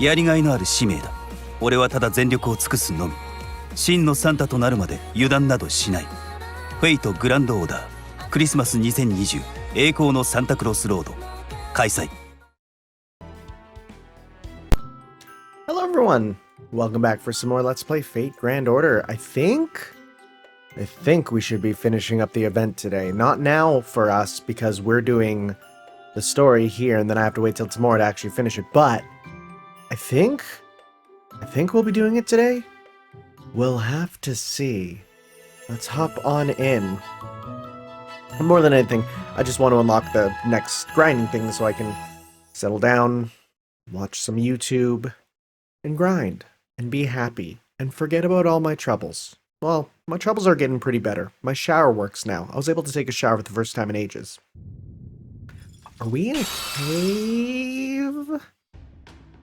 やりがいのある使命だ。俺はただ全力を尽くすのみ。真のサンタとなるまで油断などしない。フェイトグランドオーダークリスマス2020栄光のサンタクロスロード開催。 Hello everyone! Welcome back for some more Let's Play Fate Grand Order. I think we should be finishing up the event today. Not now for us, because we're doing the story here, and then I have to wait till tomorrow to actually finish it, but I think we'll be doing it today? We'll have to see. Let's hop on in. More than anything, I just want to unlock the next grinding thing so I can settle down, watch some YouTube, and grind, and be happy, and forget about all my troubles. Well, my troubles are getting pretty better. My shower works now. I was able to take a shower for the first time in ages. Are we in a cave?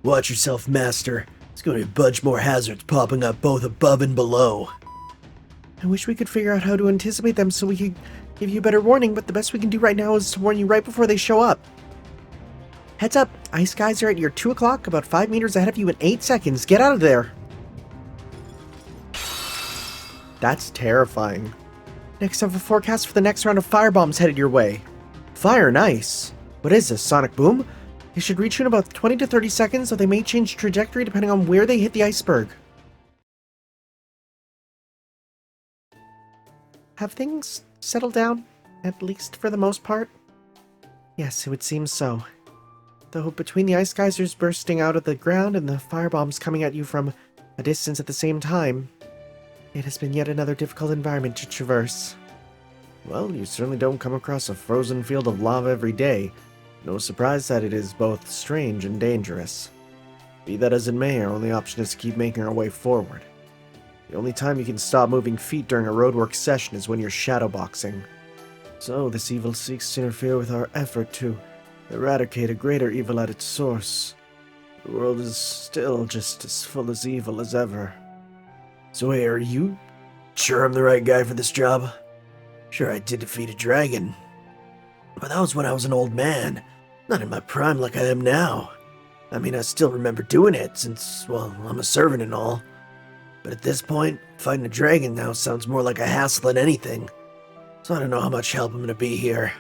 Watch yourself, Master. There's going to be a bunch more hazards popping up both above and below. I wish we could figure out how to anticipate them so we could give you a better warning, but the best we can do right now is to warn you right before they show up. Heads up, ice guys are at your 2 o'clock, about 5 meters ahead of you in 8 seconds. Get out of there! That's terrifying. Next, I have a forecast for the next round of firebombs headed your way. Fire and ice? What is this, sonic boom? They should reach you in about 20 to 30 seconds, so they may change trajectory depending on where they hit the iceberg. Have things settled down, at least for the most part? Yes, it would seem so. Though between the ice geysers bursting out of the ground and the firebombs coming at you from a distance at the same time, it has been yet another difficult environment to traverse. Well, you certainly don't come across a frozen field of lava every day. No surprise that it is both strange and dangerous. Be that as it may, our only option is to keep making our way forward. The only time you can stop moving feet during a roadwork session is when you're shadowboxing. So, this evil seeks to interfere with our effort to eradicate a greater evil at its source. The world is still just as full as evil as ever. So hey, are you sure I'm the right guy for this job? Sure, I did defeat a dragon. But that was when I was an old man. Not in my prime like I am now. I mean, I still remember doing it since, well, I'm a servant and all. But at this point, fighting a dragon now sounds more like a hassle than anything. So I don't know how much help I'm gonna be here.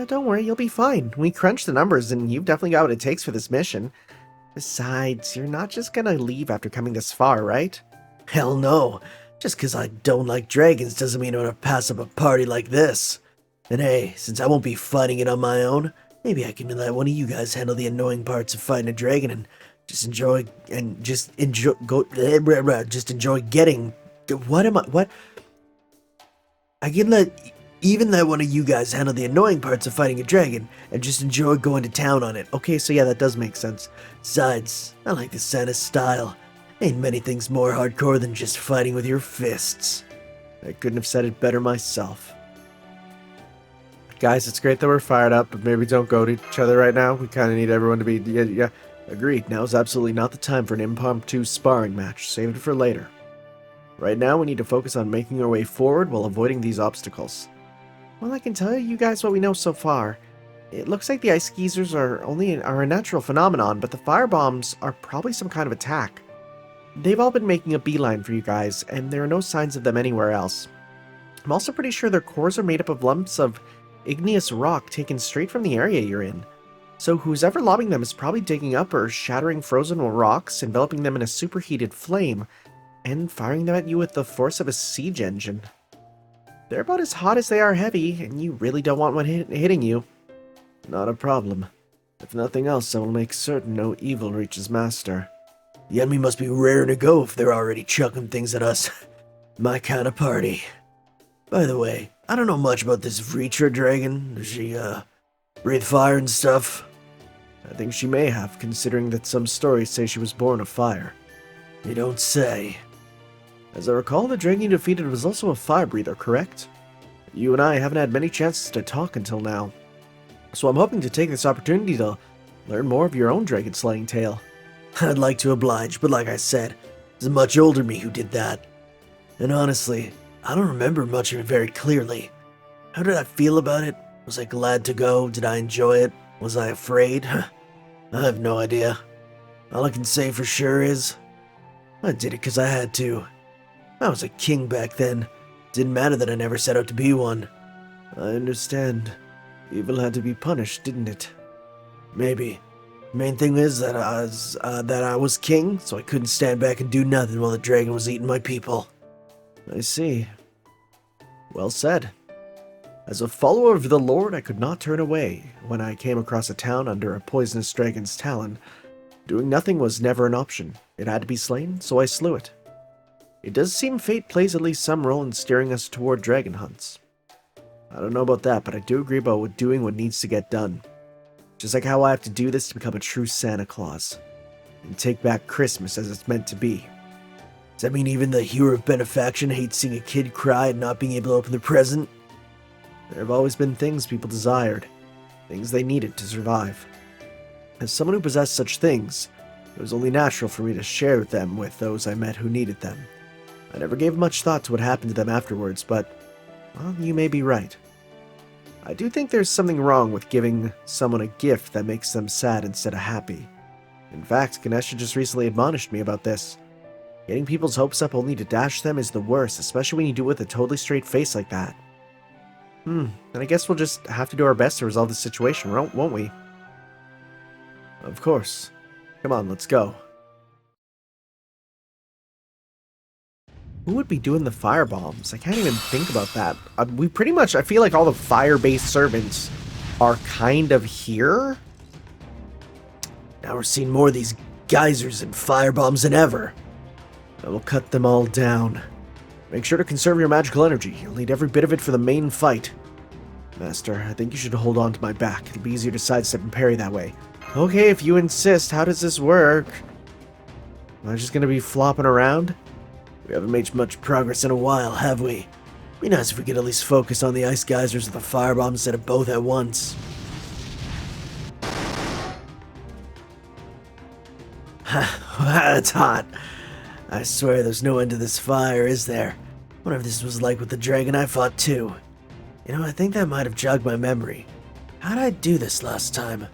Don't worry, you'll be fine. We crunched the numbers, and you've definitely got what it takes for this mission. Besides, you're not just gonna leave after coming this far, right? Hell no. Just 'cause I don't like dragons doesn't mean I'm gonna pass up a party like this. And hey, since I won't be fighting it on my own, maybe I can let one of you guys handle the annoying parts of fighting a dragon and just enjoy getting... What? I can let one of you guys handle the annoying parts of fighting a dragon and just enjoy going to town on it. Okay, so yeah, that does make sense. Besides, I like the Santa style. Ain't many things more hardcore than just fighting with your fists. I couldn't have said it better myself. Guys, it's great that we're fired up, but maybe don't go to each other right now. We kind of need everyone to be... Yeah, agreed. Now is absolutely not the time for an impromptu sparring match. Save it for later. Right now, we need to focus on making our way forward while avoiding these obstacles. Well, I can tell you guys what we know so far. It looks like the ice geysers are a natural phenomenon, but the firebombs are probably some kind of attack. They've all been making a beeline for you guys, and there are no signs of them anywhere else. I'm also pretty sure their cores are made up of lumps of igneous rock taken straight from the area you're in. So who's ever lobbing them is probably digging up or shattering frozen rocks, enveloping them in a superheated flame, and firing them at you with the force of a siege engine. They're about as hot as they are heavy, and you really don't want one hitting you. Not a problem. If nothing else, I will make certain no evil reaches Master. The enemy must be raring to go if they're already chucking things at us. My kind of party. By the way, I don't know much about this Vritra dragon. Does she, breathe fire and stuff? I think she may have, considering that some stories say she was born of fire. You don't say. As I recall, the dragon you defeated was also a fire breather, correct? You and I haven't had many chances to talk until now. So I'm hoping to take this opportunity to learn more of your own dragon slaying tale. I'd like to oblige, but like I said, it's a much older me who did that. And honestly, I don't remember much of it very clearly. How did I feel about it? Was I glad to go? Did I enjoy it? Was I afraid? I have no idea. All I can say for sure is, I did it because I had to. I was a king back then. Didn't matter that I never set out to be one. I understand. Evil had to be punished, didn't it? Maybe. The main thing is that I was king, so I couldn't stand back and do nothing while the dragon was eating my people. I see. Well said. As a follower of the Lord, I could not turn away. When I came across a town under a poisonous dragon's talon, doing nothing was never an option. It had to be slain, so I slew it. It does seem fate plays at least some role in steering us toward dragon hunts. I don't know about that, but I do agree about doing what needs to get done. Just like how I have to do this to become a true Santa Claus, and take back Christmas as it's meant to be. Does that mean even the hero of benefaction hates seeing a kid cry and not being able to open the present? There have always been things people desired, things they needed to survive. As someone who possessed such things, it was only natural for me to share them with those I met who needed them. I never gave much thought to what happened to them afterwards, but, well, you may be right. I do think there's something wrong with giving someone a gift that makes them sad instead of happy. In fact, Ganesha just recently admonished me about this. Getting people's hopes up only to dash them is the worst, especially when you do it with a totally straight face like that. And I guess we'll just have to do our best to resolve the situation, won't we? Of course. Come on, let's go. Who would be doing the fire bombs? I can't even think about that. We pretty much, I feel like all the fire-based servants are kind of here. Now we're seeing more of these geysers and firebombs than ever. I will cut them all down. Make sure to conserve your magical energy. You'll need every bit of it for the main fight. Master, I think you should hold on to my back. It'll be easier to sidestep and parry that way. Okay, if you insist. How does this work? Am I just gonna be flopping around? We haven't made much progress in a while, have we? Be nice if we could at least focus on the ice geysers with the firebombs instead of both at once. That's hot. I swear there's no end to this fire, is there? Wonder if this was like with the dragon I fought too. You know, I think that might have jogged my memory. How did I do this last time?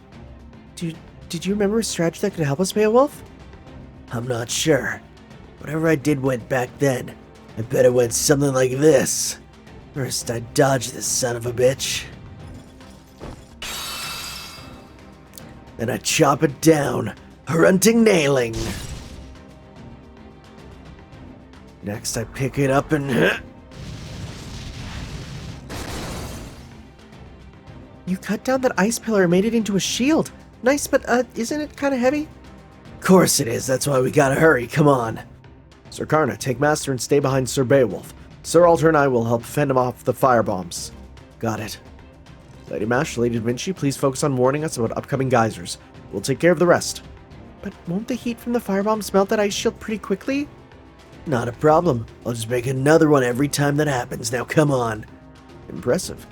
Did you remember a strategy that could help us, Beowulf? I'm not sure. Whatever I did went back then. I bet it went something like this. First I dodge this son of a bitch. Then I chop it down. Grunting nailing. Next I pick it up and... You cut down that ice pillar and made it into a shield. Nice, but isn't it kind of heavy? Of course it is, that's why we gotta hurry, come on. Sir Karna, take Master and stay behind Sir Beowulf. Sir Alter and I will help fend him off the firebombs. Got it. Lady Mash, Lady Da Vinci, please focus on warning us about upcoming geysers. We'll take care of the rest. But won't the heat from the firebombs melt that ice shield pretty quickly? Not a problem. I'll just make another one every time that happens. Now come on. Impressive.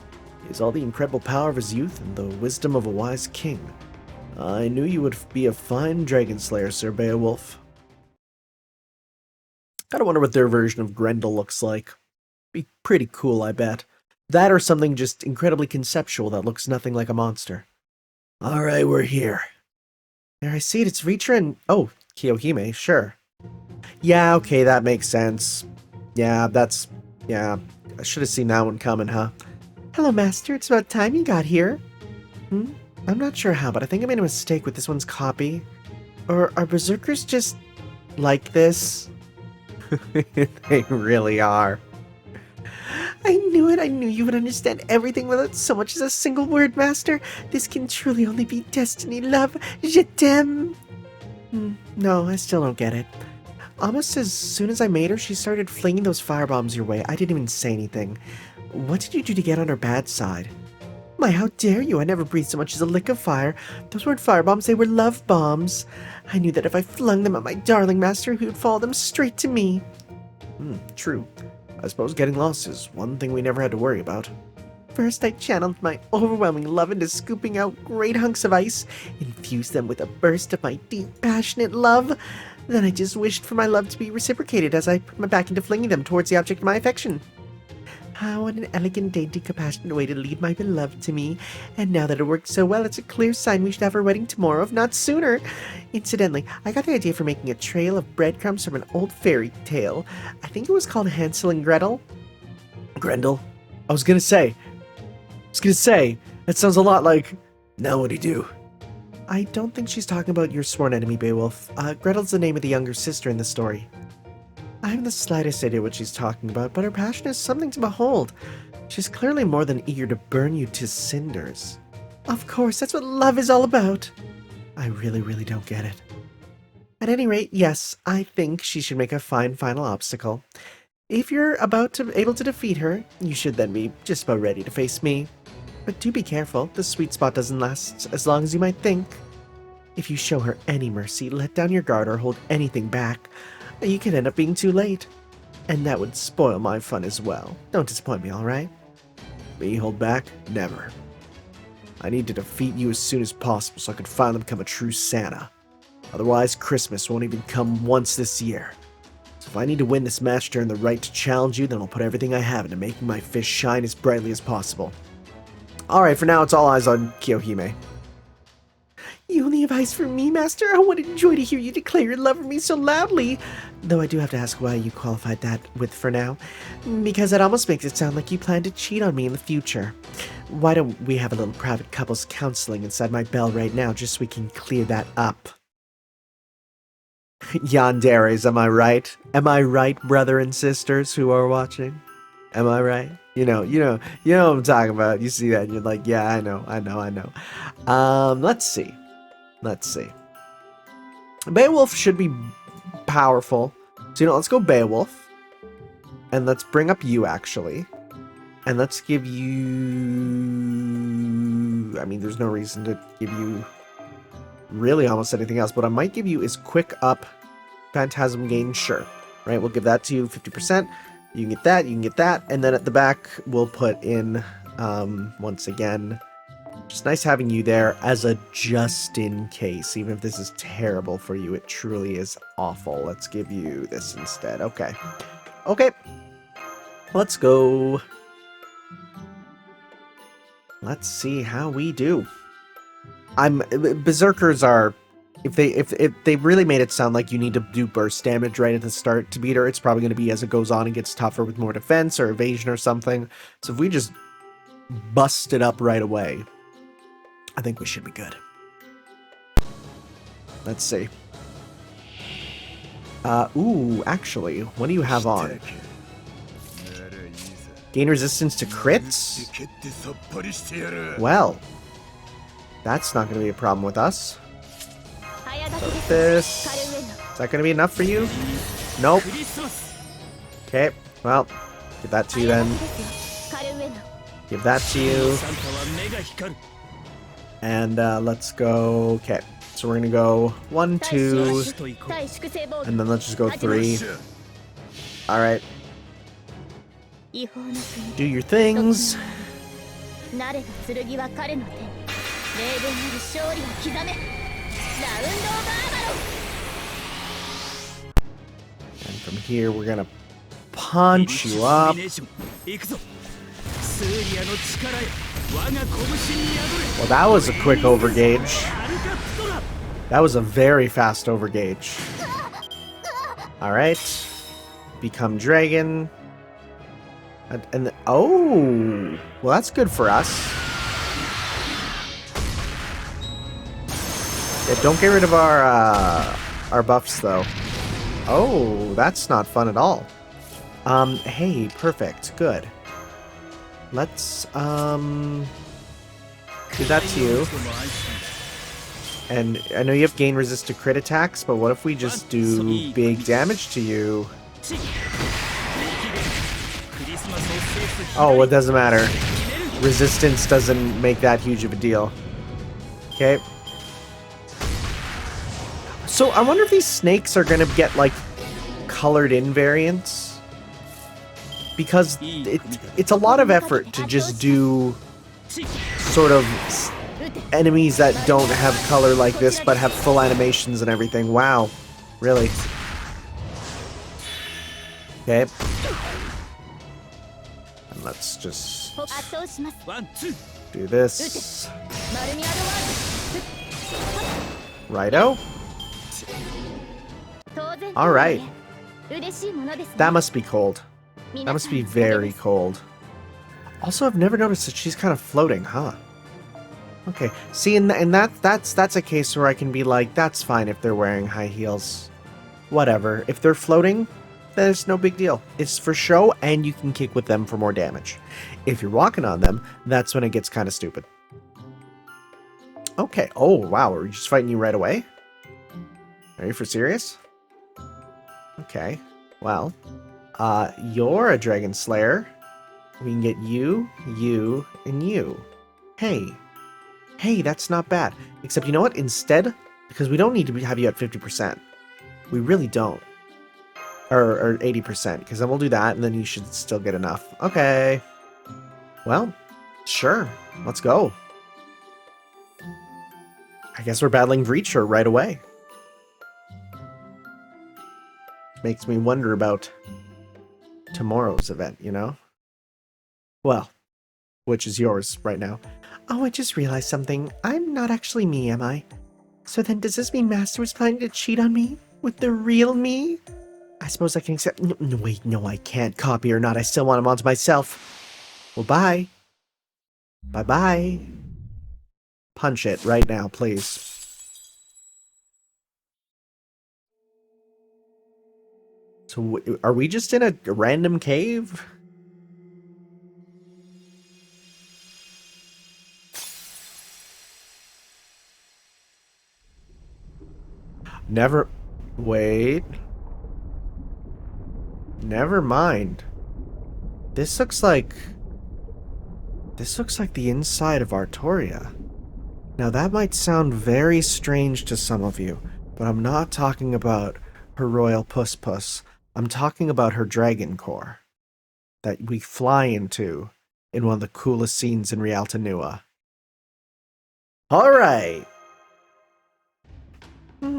He has all the incredible power of his youth and the wisdom of a wise king. I knew you would be a fine dragon slayer, Sir Beowulf. Kinda wonder what their version of Grendel looks like. Be pretty cool, I bet. That or something just incredibly conceptual that looks nothing like a monster. Alright, we're here. There, I see it, it's Ritra and... oh, Kiyohime, sure. Yeah, okay, that makes sense. Yeah, I should have seen that one coming, huh? Hello, Master, it's about time you got here. I'm not sure how, but I think I made a mistake with this one's copy. Or are berserkers just like this? They really are. I knew it. I knew you would understand everything without so much as a single word, Master. This can truly only be destiny, love. Je t'aime. No, I still don't get it. Almost as soon as I made her, she started flinging those firebombs your way. I didn't even say anything. What did you do to get on her bad side? My, how dare you? I never breathed so much as a lick of fire. Those weren't firebombs, they were love bombs. I knew that if I flung them at my darling master, he would follow them straight to me. True. I suppose getting lost is one thing we never had to worry about. First, I channeled my overwhelming love into scooping out great hunks of ice, infused them with a burst of my deep, passionate love. Then I just wished for my love to be reciprocated as I put my back into flinging them towards the object of my affection. Ah, what an elegant, dainty, compassionate way to lead my beloved to me. And now that it worked so well, it's a clear sign we should have our wedding tomorrow, if not sooner. Incidentally, I got the idea for making a trail of breadcrumbs from an old fairy tale. I think it was called Hansel and Gretel. Grendel? I was gonna say, that sounds a lot like... Now what'd he do? I don't think she's talking about your sworn enemy, Beowulf. Gretel's the name of the younger sister in the story. I haven't the slightest idea what she's talking about, but her passion is something to behold. She's clearly more than eager to burn you to cinders. Of course, that's what love is all about. I really, really don't get it. At any rate, yes, I think she should make a fine final obstacle. If you're able to defeat her, you should then be just about ready to face me. But do be careful, the sweet spot doesn't last as long as you might think. If you show her any mercy, let down your guard or hold anything back, you could end up being too late. And that would spoil my fun as well. Don't disappoint me, alright? Me hold back? Never. I need to defeat you as soon as possible so I can finally become a true Santa. Otherwise, Christmas won't even come once this year. So if I need to win this match to earn the right to challenge you, then I'll put everything I have into making my fish shine as brightly as possible. Alright, for now it's all eyes on Kiyohime. You only have eyes for me, Master? Oh, what a joy to hear you declare your love for me so loudly. Though I do have to ask why you qualified that with for now. Because that almost makes it sound like you plan to cheat on me in the future. Why don't we have a little private couples counseling inside my bell right now, just so we can clear that up? Yanderes, am I right? Am I right, brother and sisters who are watching? Am I right? You know what I'm talking about. You see that and you're like, yeah, I know. Let's see. Beowulf should be powerful. So, let's go Beowulf. And let's bring up you, actually. And let's give you... I mean, there's no reason to give you really almost anything else. What I might give you is quick up Phantasm gain, sure. Right, we'll give that to you 50%. You can get that, and then at the back, we'll put in, once again, just nice having you there as a just in case. Even if this is terrible for you, it truly is awful. Let's give you this instead. Okay. Let's go. Let's see how we do. Berserkers are... If they really made it sound like you need to do burst damage right at the start to beat her, it's probably going to be as it goes on and gets tougher with more defense or evasion or something. So if we just bust it up right away, I think we should be good. Let's see. Ooh, actually, what do you have on? Gain resistance to crits? Well, that's not going to be a problem with us. This. Is that going to be enough for you? Nope. Okay, well, give that to you then. Give that to you. And let's go. Okay, so we're going to go 1, 2, and then let's just go 3. Alright. Do your things. And from here, we're gonna punch you up. Well, that was a quick overgauge. That was a very fast overgauge. Alright. Become dragon. And oh! Well, that's good for us. Yeah, don't get rid of our buffs, though. Oh, that's not fun at all. Hey, perfect. Good. Let's, do that to you. And I know you have gain resist to crit attacks, but what if we just do big damage to you? Oh, it doesn't matter. Resistance doesn't make that huge of a deal. Okay. So I wonder if these snakes are going to get, like, colored in variants. Because it's a lot of effort to just do sort of enemies that don't have color like this, but have full animations and everything. Wow. Really? Okay. Let's just 圧倒します。 ワンツー do this. 丸みアドワン Righto. 当然 All right. 嬉しいものですね。 That must be cold. 皆 That さ must ん be のおかげ very です cold. Also, I've never noticed that she's kind of floating, huh? Okay. See, and that's a case where I can be like, that's fine if they're wearing high heels. Whatever. If they're floating, then it's no big deal. It's for show, and you can kick with them for more damage. If you're walking on them, that's when it gets kind of stupid. Okay. Oh, wow. Are we just fighting you right away? Are you for serious? Okay. Well, you're a Dragon Slayer. We can get you, you, and you. Hey. Hey, that's not bad. Except, you know what? Instead, because we don't need to have you at 50%. We really don't. Or 80%, because then we'll do that, and then you should still get enough. Okay. Well, sure. Let's go. I guess we're battling Breacher right away. Makes me wonder about tomorrow's event, you know? Well, which is yours right now. Oh, I just realized something. I'm not actually me, am I? So then does this mean Master was planning to cheat on me? With the real me? I suppose I can accept... No, wait, no, I can't. Copy or not, I still want him onto myself. Well, bye. Bye-bye. Punch it right now, please. So, are we just in a random cave? Never... Wait. Never mind. This looks like the inside of Artoria. Now that might sound very strange to some of you, but I'm not talking about her royal puss. I'm talking about her dragon core that we fly into in one of the coolest scenes in Rialta Nua. Alright!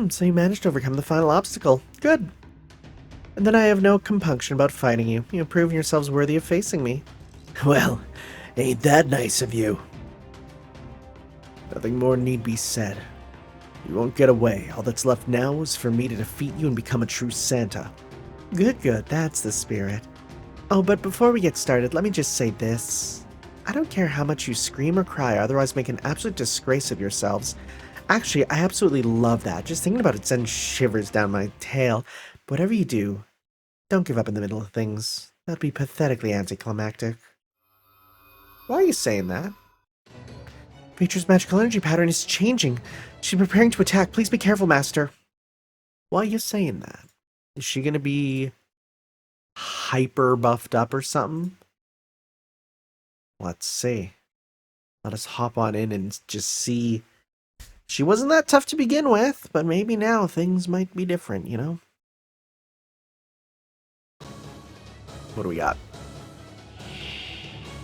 So you managed to overcome the final obstacle. Good. And then I have no compunction about fighting you. You have proven yourselves worthy of facing me. Well, ain't that nice of you. Nothing more need be said. You won't get away. All that's left now is for me to defeat you and become a true Santa. Good, that's the spirit. Oh, but before we get started, let me just say this. I don't care how much you scream or cry, or otherwise make an absolute disgrace of yourselves. Actually, I absolutely love that. Just thinking about it sends shivers down my tail. But whatever you do, don't give up in the middle of things. That'd be pathetically anticlimactic. Why are you saying that? Beatrice's magical energy pattern is changing. She's preparing to attack. Please be careful, Master. Why are you saying that? Is she gonna be hyper buffed up or something? Let's see. Let us hop on in and just see. She wasn't that tough to begin with, but maybe now things might be different, you know? What do we got?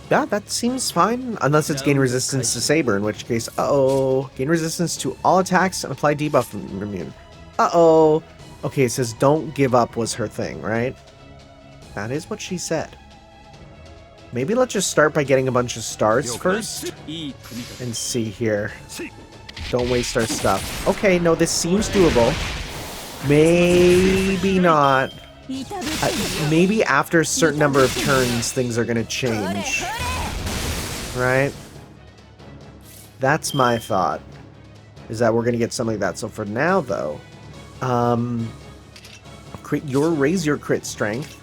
Yeah, that seems fine. Unless it's gain resistance to Saber, in which case, uh-oh. Gain resistance to all attacks and apply debuff immune. Uh-oh. Okay, it says don't give up was her thing, right? That is what she said. Maybe let's just start by getting a bunch of stars first. And see here. Don't waste our stuff. Okay, no, this seems doable. Maybe not. Maybe after a certain number of turns, things are going to change. Right? That's my thought. Is that we're going to get something like that. So for now, though, raise your crit strength.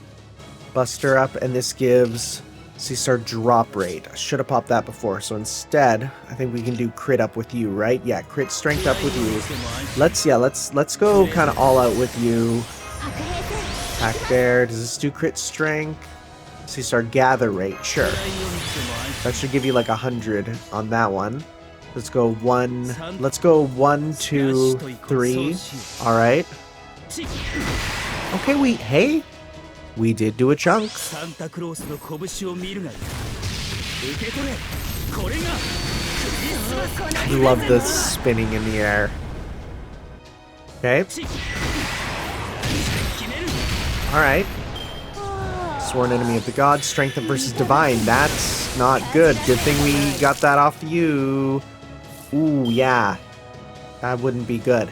Buster up, and this gives C-Star drop rate. I should have popped that before. So instead, I think we can do crit up with you, right? Yeah, crit strength up with you. Let's go kind of all out with you. Attack there. Does this do crit strength? C-Star gather rate. Sure. That should give you like 100 on that one. Let's go 1. Let's go 1, 2, 3. All right. Okay, hey, we did do a chunk. I love the spinning in the air. Okay. Alright. Sworn enemy of the gods. Strength up versus divine. That's not good. Good thing we got that off you. Ooh, yeah. That wouldn't be good.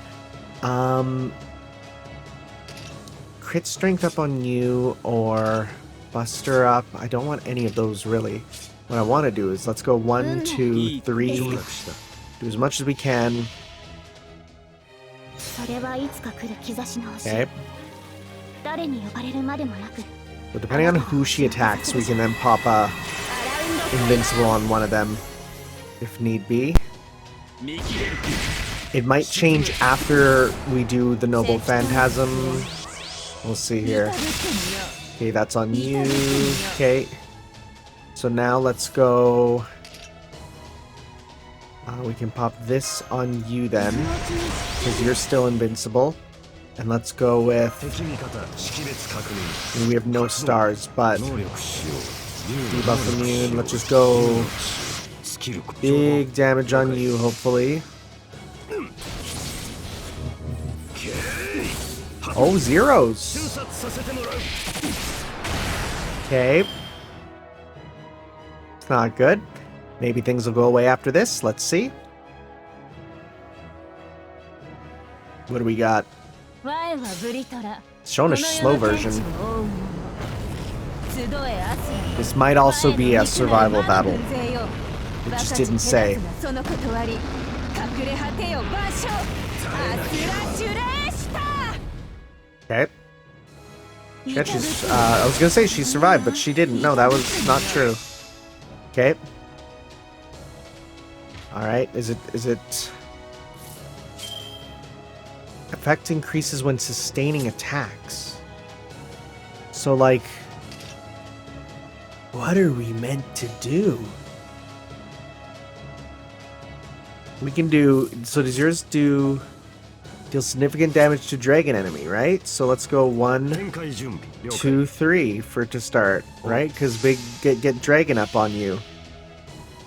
Crit strength up on you or buster up. I don't want any of those really. What I want to do is let's go 1, 2, 3. Do as much as we can. Okay. But depending on who she attacks, we can then pop invincible on one of them if need be. It might change after we do the Noble Phantasm. We'll see here. Okay, that's on you. Okay. So now let's go... we can pop this on you then, because you're still invincible. And let's go with... we have no stars, but... debuff immune. Let's just go... big damage on you, hopefully. Oh, zeros! Okay. It's not good. Maybe things will go away after this. Let's see. What do we got? It's showing a slow version. This might also be a survival battle. It just didn't say. Okay. Yeah, she's, I was gonna say she survived, but she didn't. No, that was not true. Okay. Alright, is it... Effect increases when sustaining attacks. So, like... what are we meant to do? We can do... so does yours do... deal significant damage to dragon enemy, right? So let's go 1, 2, 3 for it to start, right? Because big get dragon up on you.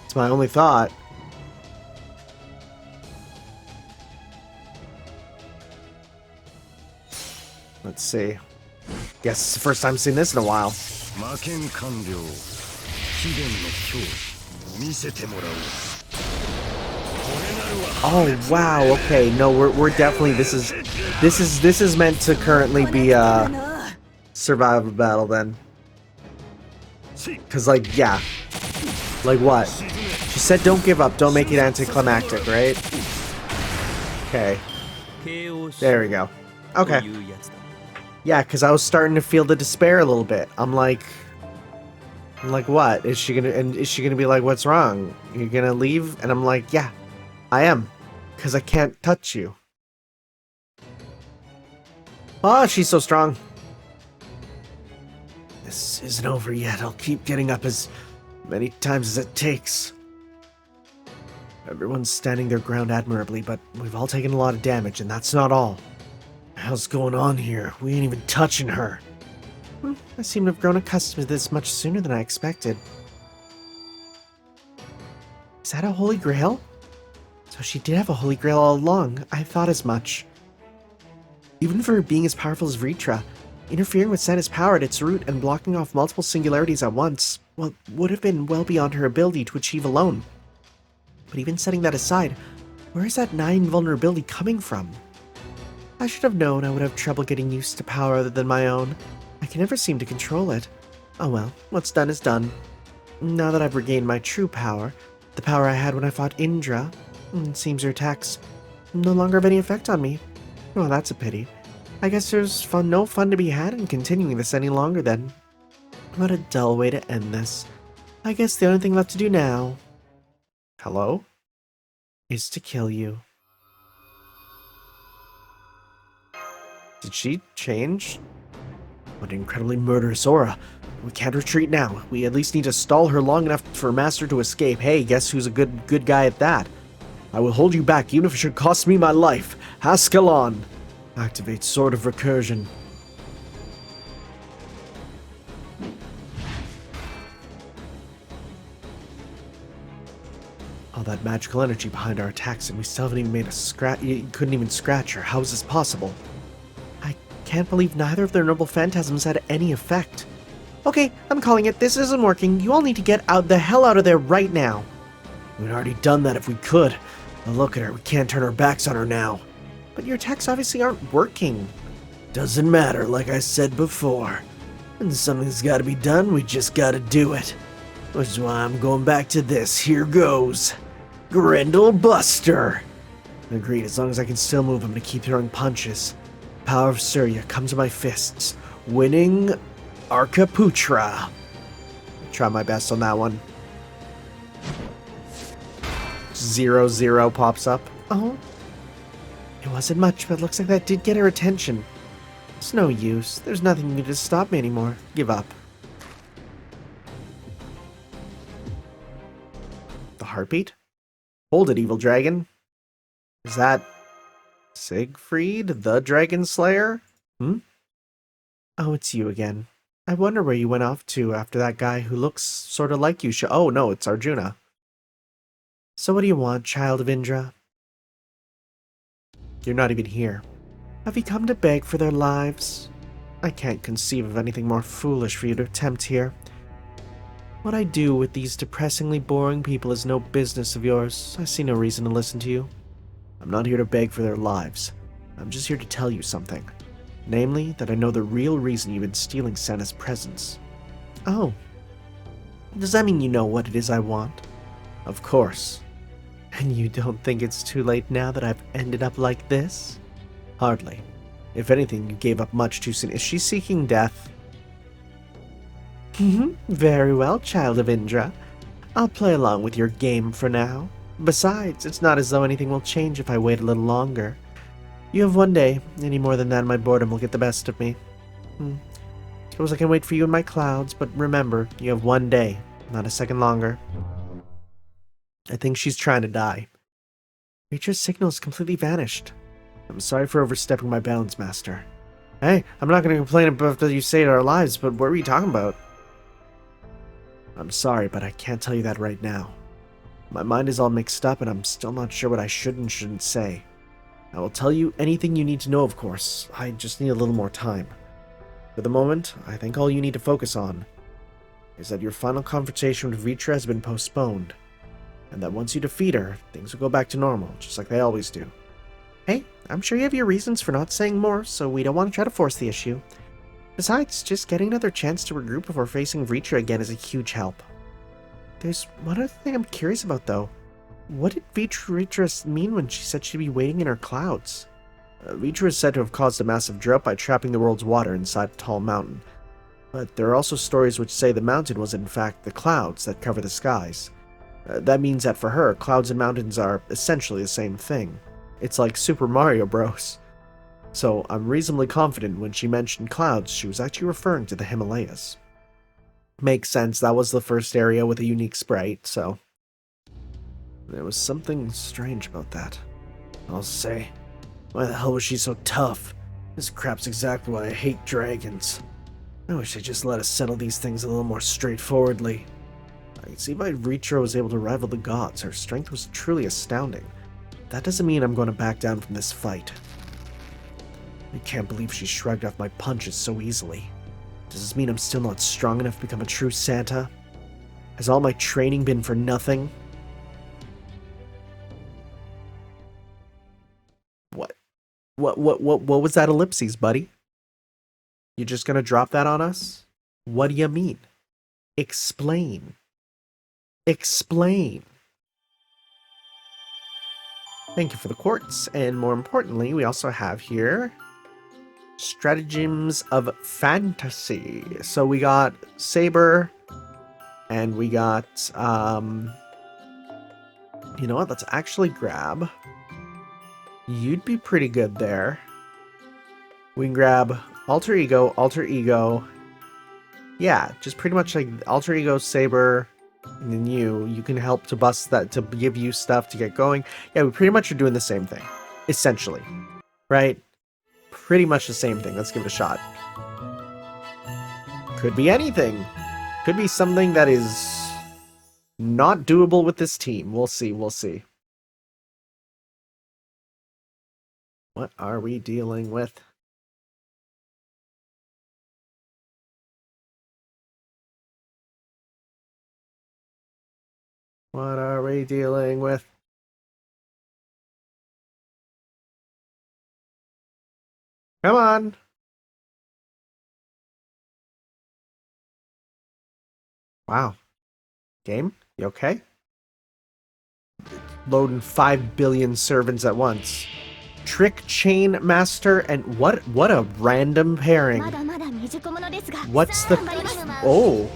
It's my only thought. Let's see. Guess it's the first time seeing this in a while. Oh wow, okay. No, we're definitely this is meant to currently be a survival battle then. Cause like yeah. Like what? She said don't give up, don't make it anticlimactic, right? Okay. There we go. Okay. Yeah, because I was starting to feel the despair a little bit. I'm like, what? Is she gonna be like, what's wrong? You're gonna leave? And I'm like, yeah, I am. Because I can't touch you. Oh, she's so strong. This isn't over yet. I'll keep getting up as many times as it takes. Everyone's standing their ground admirably, but we've all taken a lot of damage, and that's not all. How's going on here? We ain't even touching her. I seem to have grown accustomed to this much sooner than I expected. Is that a holy grail? So she did have a holy grail all along. I thought as much. Even for being as powerful as Vritra, interfering with Sany's power at its root and blocking off multiple singularities at once, well, would have been well beyond her ability to achieve alone. But even setting that aside, where is that 9 vulnerability coming from? I should have known I would have trouble getting used to power other than my own. I can never seem to control it. Oh well, what's done is done. Now that I've regained my true power, the power I had when I fought Indra, it seems her attacks no longer have any effect on me. Oh, that's a pity. I guess there's no fun to be had in continuing this any longer then. What a dull way to end this. I guess the only thing left to do now... hello? Is to kill you. Did she change? What an incredibly murderous aura. We can't retreat now. We at least need to stall her long enough for Master to escape. Hey, guess who's a good guy at that? I will hold you back, even if it should cost me my life. Ascalon! Activate Sword of Recursion. All that magical energy behind our attacks, and we still haven't even made a scratch. You couldn't even scratch her. How is this possible? I can't believe neither of their noble phantasms had any effect. Okay, I'm calling it. This isn't working. You all need to get the hell out of there right now. We'd already done that if we could. Now look at her, we can't turn our backs on her now. But your attacks obviously aren't working. Doesn't matter, like I said before. When something's gotta be done, we just gotta do it. Which is why I'm going back to this. Here goes. Grendel Buster. Agreed, as long as I can still move, I'm gonna keep throwing punches. Power of Surya, come to my fists. Winning Arkaputra. Try my best on that one. 0-0 pops up. Oh. It wasn't much, but looks like that did get her attention. It's no use. There's nothing you can do to stop me anymore. Give up. The heartbeat? Hold it, evil dragon. Is that Siegfried, the Dragon Slayer? Oh, it's you again. I wonder where you went off to after that guy who looks sort of like you. Oh, no, it's Arjuna. So what do you want, child of Indra? You're not even here. Have you come to beg for their lives? I can't conceive of anything more foolish for you to attempt here. What I do with these depressingly boring people is no business of yours. I see no reason to listen to you. I'm not here to beg for their lives. I'm just here to tell you something. Namely, that I know the real reason you've been stealing Santa's presents. Oh. Does that mean you know what it is I want? Of course. And you don't think it's too late now that I've ended up like this? Hardly. If anything, you gave up much too soon. Is she seeking death? Very well, child of Indra. I'll play along with your game for now. Besides, it's not as though anything will change if I wait a little longer. You have one day. Any more than that, my boredom will get the best of me. Suppose I can wait for you in my clouds, but remember, you have one day, not a second longer. I think she's trying to die. Ritu's signal has completely vanished. I'm sorry for overstepping my bounds, Master. Hey, I'm not going to complain about what you saved our lives, but what were you talking about? I'm sorry, but I can't tell you that right now. My mind is all mixed up, and I'm still not sure what I should and shouldn't say. I will tell you anything you need to know, of course. I just need a little more time. For the moment, I think all you need to focus on is that your final confrontation with Vitra has been postponed, and that once you defeat her, things will go back to normal, just like they always do. Hey, I'm sure you have your reasons for not saying more, so we don't want to try to force the issue. Besides, just getting another chance to regroup before facing Vitra again is a huge help. There's one other thing I'm curious about, though. What did Vitra mean when she said she'd be waiting in her clouds? Vitra is said to have caused a massive drought by trapping the world's water inside a tall mountain. But there are also stories which say the mountain was in fact the clouds that cover the skies. That means that for her, clouds and mountains are essentially the same thing. It's like Super Mario Bros. So I'm reasonably confident when she mentioned clouds, she was actually referring to the Himalayas. Makes sense, that was the first area with a unique sprite, so... There was something strange about that. I'll say, why the hell was she so tough? This crap's exactly why I hate dragons. I wish they just let us settle these things a little more straightforwardly. I can see why Vitra was able to rival the gods. Her strength was truly astounding. That doesn't mean I'm going to back down from this fight. I can't believe she shrugged off my punches so easily. Does this mean I'm still not strong enough to become a true Santa? Has all my training been for nothing? What was that ellipses, buddy? You just gonna drop that on us? What do you mean? Explain. Explain. Thank you for the quartz, and more importantly, we also have here Stratagems of Fantasy. So we got Saber, and we got, you know what, let's actually grab, you'd be pretty good there. We can grab Alter Ego, yeah, just pretty much like Alter Ego, Saber, and then you can help to bust that, to give you stuff to get going. Yeah, we pretty much are doing the same thing, essentially, right? Pretty much the same thing. Let's give it a shot. Could be anything. Could be something that is not doable with this team. We'll see, we'll see. What are we dealing with? What are we dealing with? Come on. Wow. Game? You okay? Loading 5 billion servants at once. Trick Chain Master and what a random pairing. What's the Oh.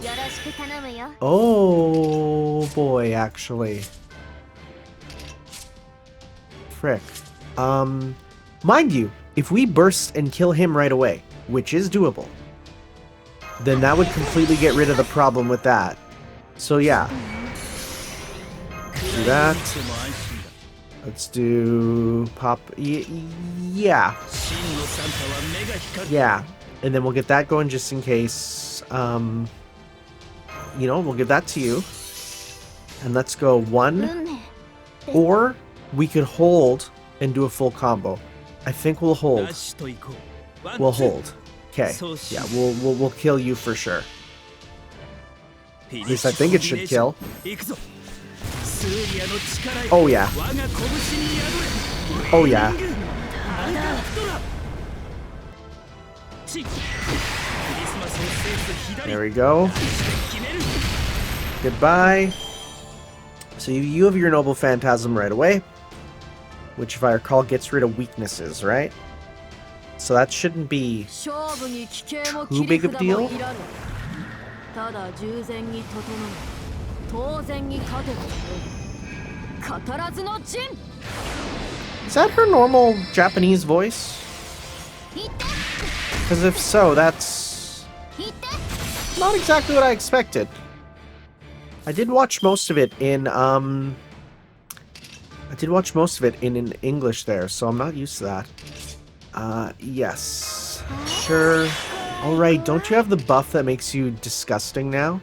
Oh boy, actually. Frick. Mind you, if we burst and kill him right away, which is doable, then that would completely get rid of the problem with that. So yeah. Do that. Let's do pop. Yeah. Yeah. And then we'll get that going just in case. You know, we'll give that to you. And let's go 1. Or we could hold and do a full combo. I think we'll hold. We'll hold. Okay. Yeah, we'll kill you for sure. At least I think it should kill. Oh yeah. Oh yeah. There we go. Goodbye. So you have your Noble Phantasm right away, which if I recall gets rid of weaknesses, right? So that shouldn't be too big of a deal. Is that her normal Japanese voice? Because if so, that's not exactly what I expected. I did watch most of it in in English there, so I'm not used to that. Yes. Sure. Alright, don't you have the buff that makes you disgusting now?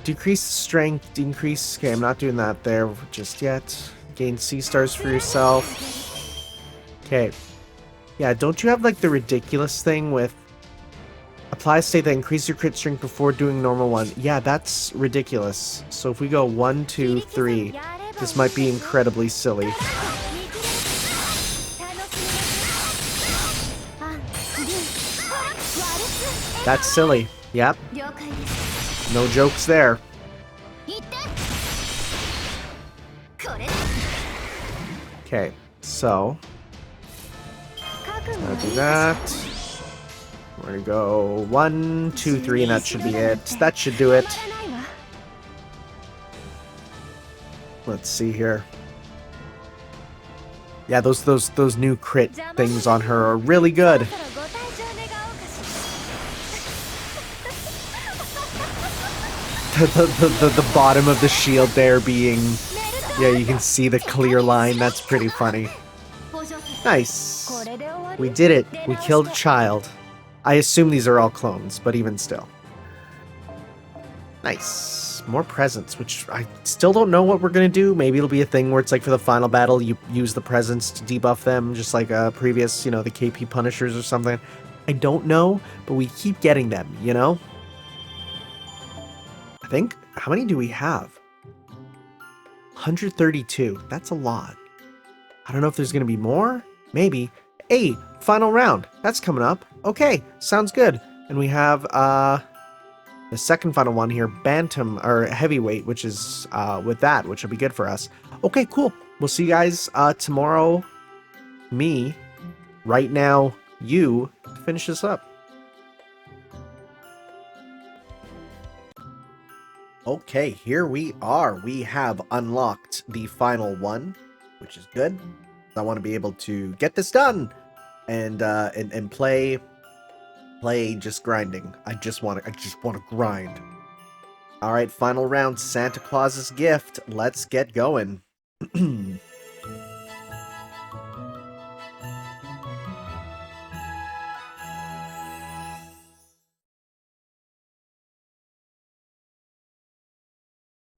Decrease strength, increase... Okay, I'm not doing that there just yet. Gain C-stars for yourself. Okay. Yeah, don't you have, like, the ridiculous thing with... Apply a state that increases your crit strength before doing normal one. Yeah, that's ridiculous. So if we go 1, 2, 3, this might be incredibly silly. That's silly. Yep. No jokes there. Okay, so I'll do that. We're gonna go 1, 2, 3, and that should be it. That should do it. Let's see here. Yeah, those new crit things on her are really good. The bottom of the shield there being... Yeah, you can see the clear line. That's pretty funny. Nice. We did it. We killed a child. I assume these are all clones, but even still. Nice. More presents, which I still don't know what we're going to do. Maybe it'll be a thing where it's like for the final battle, you use the presents to debuff them, just like previous, you know, the KP Punishers or something. I don't know, but we keep getting them, you know? I think, how many do we have? 132. That's a lot. I don't know if there's going to be more. Maybe. Hey, final round. That's coming up. Okay, sounds good. And we have the second final one here, Bantam, or Heavyweight, which is with that, which will be good for us. Okay, cool. We'll see you guys tomorrow. Me, right now, you, to finish this up. Okay, here we are. We have unlocked the final one, which is good. I want to be able to get this done and play just grinding. I just want to grind. All right, final round, Santa Claus's gift. Let's get going.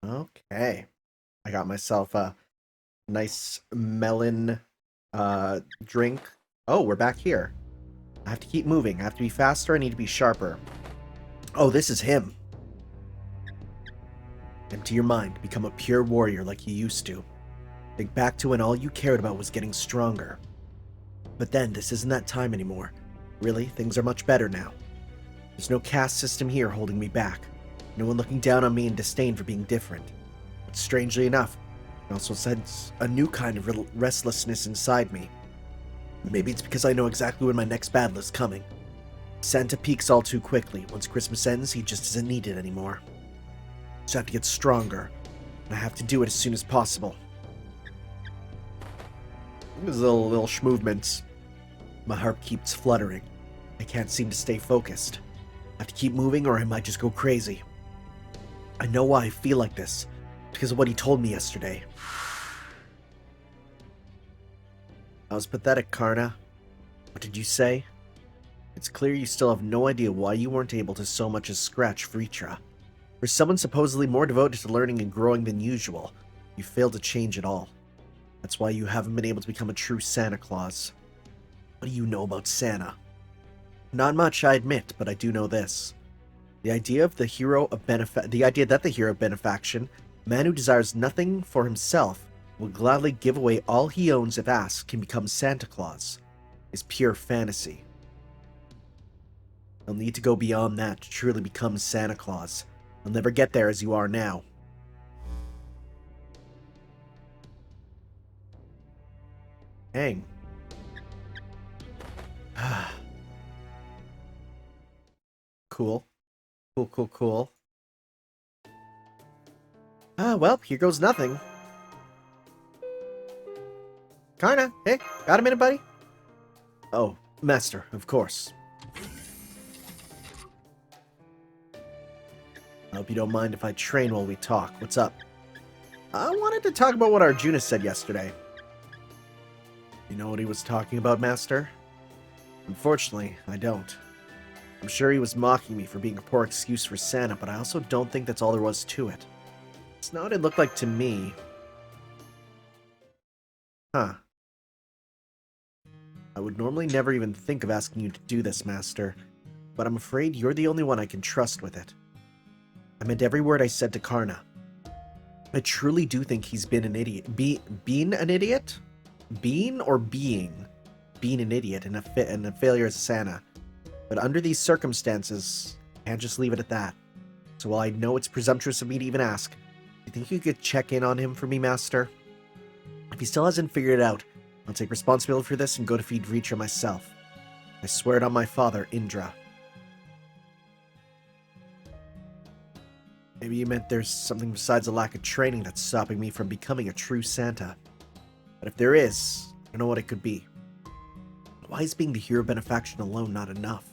Okay. I got myself a nice melon drink. Oh, we're back here. I have to keep moving. I have to be faster. I need to be sharper. Oh, this is him. Empty your mind, become a pure warrior like you used to. Think back to when all you cared about was getting stronger. But then, this isn't that time anymore. Really, things are much better now. There's no caste system here holding me back. No one looking down on me in disdain for being different. But strangely enough, I also sense a new kind of restlessness inside me. Maybe it's because I know exactly when my next battle is coming. Santa peaks all too quickly. Once Christmas ends, he just isn't needed anymore. So I have to get stronger, and I have to do it as soon as possible. These little movements. My heart keeps fluttering. I can't seem to stay focused. I have to keep moving or I might just go crazy. I know why I feel like this, because of what he told me yesterday. That was pathetic, Karna. What did you say? It's clear you still have no idea why you weren't able to so much as scratch Vritra. For someone supposedly more devoted to learning and growing than usual, you failed to change at all. That's why you haven't been able to become a true Santa Claus. What do you know about Santa? Not much, I admit, but I do know this. The idea that the hero of benefaction, a man who desires nothing for himself, will gladly give away all he owns if asked, can become Santa Claus, is pure fantasy. You'll need to go beyond that to truly become Santa Claus. You'll never get there as you are now. Dang. Cool. Cool. Well, here goes nothing. Karna, hey, got a minute, buddy? Oh, Master, of course. I hope you don't mind if I train while we talk. What's up? I wanted to talk about what Arjuna said yesterday. You know what he was talking about, Master? Unfortunately, I don't. I'm sure he was mocking me for being a poor excuse for Santa, but I also don't think that's all there was to it. It's not what it looked like to me. Huh. I would normally never even think of asking you to do this, Master, but I'm afraid you're the only one I can trust with it. I meant every word I said to Karna. I truly do think he's been an idiot. Been an idiot? Being or being? Being an idiot and a failure as Santa. But under these circumstances, I can't just leave it at that. So while I know it's presumptuous of me to even ask, do you think you could check in on him for me, Master? If he still hasn't figured it out, I'll take responsibility for this and go defeat Vritra myself. I swear it on my father, Indra. Maybe you meant there's something besides a lack of training that's stopping me from becoming a true Santa. But if there is, I don't know what it could be. Why is being the hero benefaction alone not enough?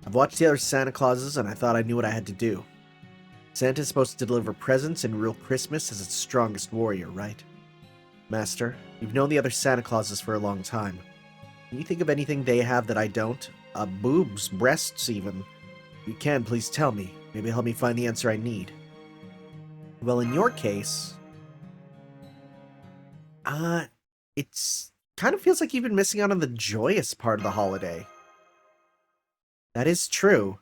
I've watched the other Santa Clauses and I thought I knew what I had to do. Santa's supposed to deliver presents and rule Christmas as its strongest warrior, right? Master, you've known the other Santa Clauses for a long time. Can you think of anything they have that I don't? Boobs, breasts even. If you can, please tell me. Maybe help me find the answer I need. Well, in your case... it's... kind of feels like you've been missing out on the joyous part of the holiday. That is true.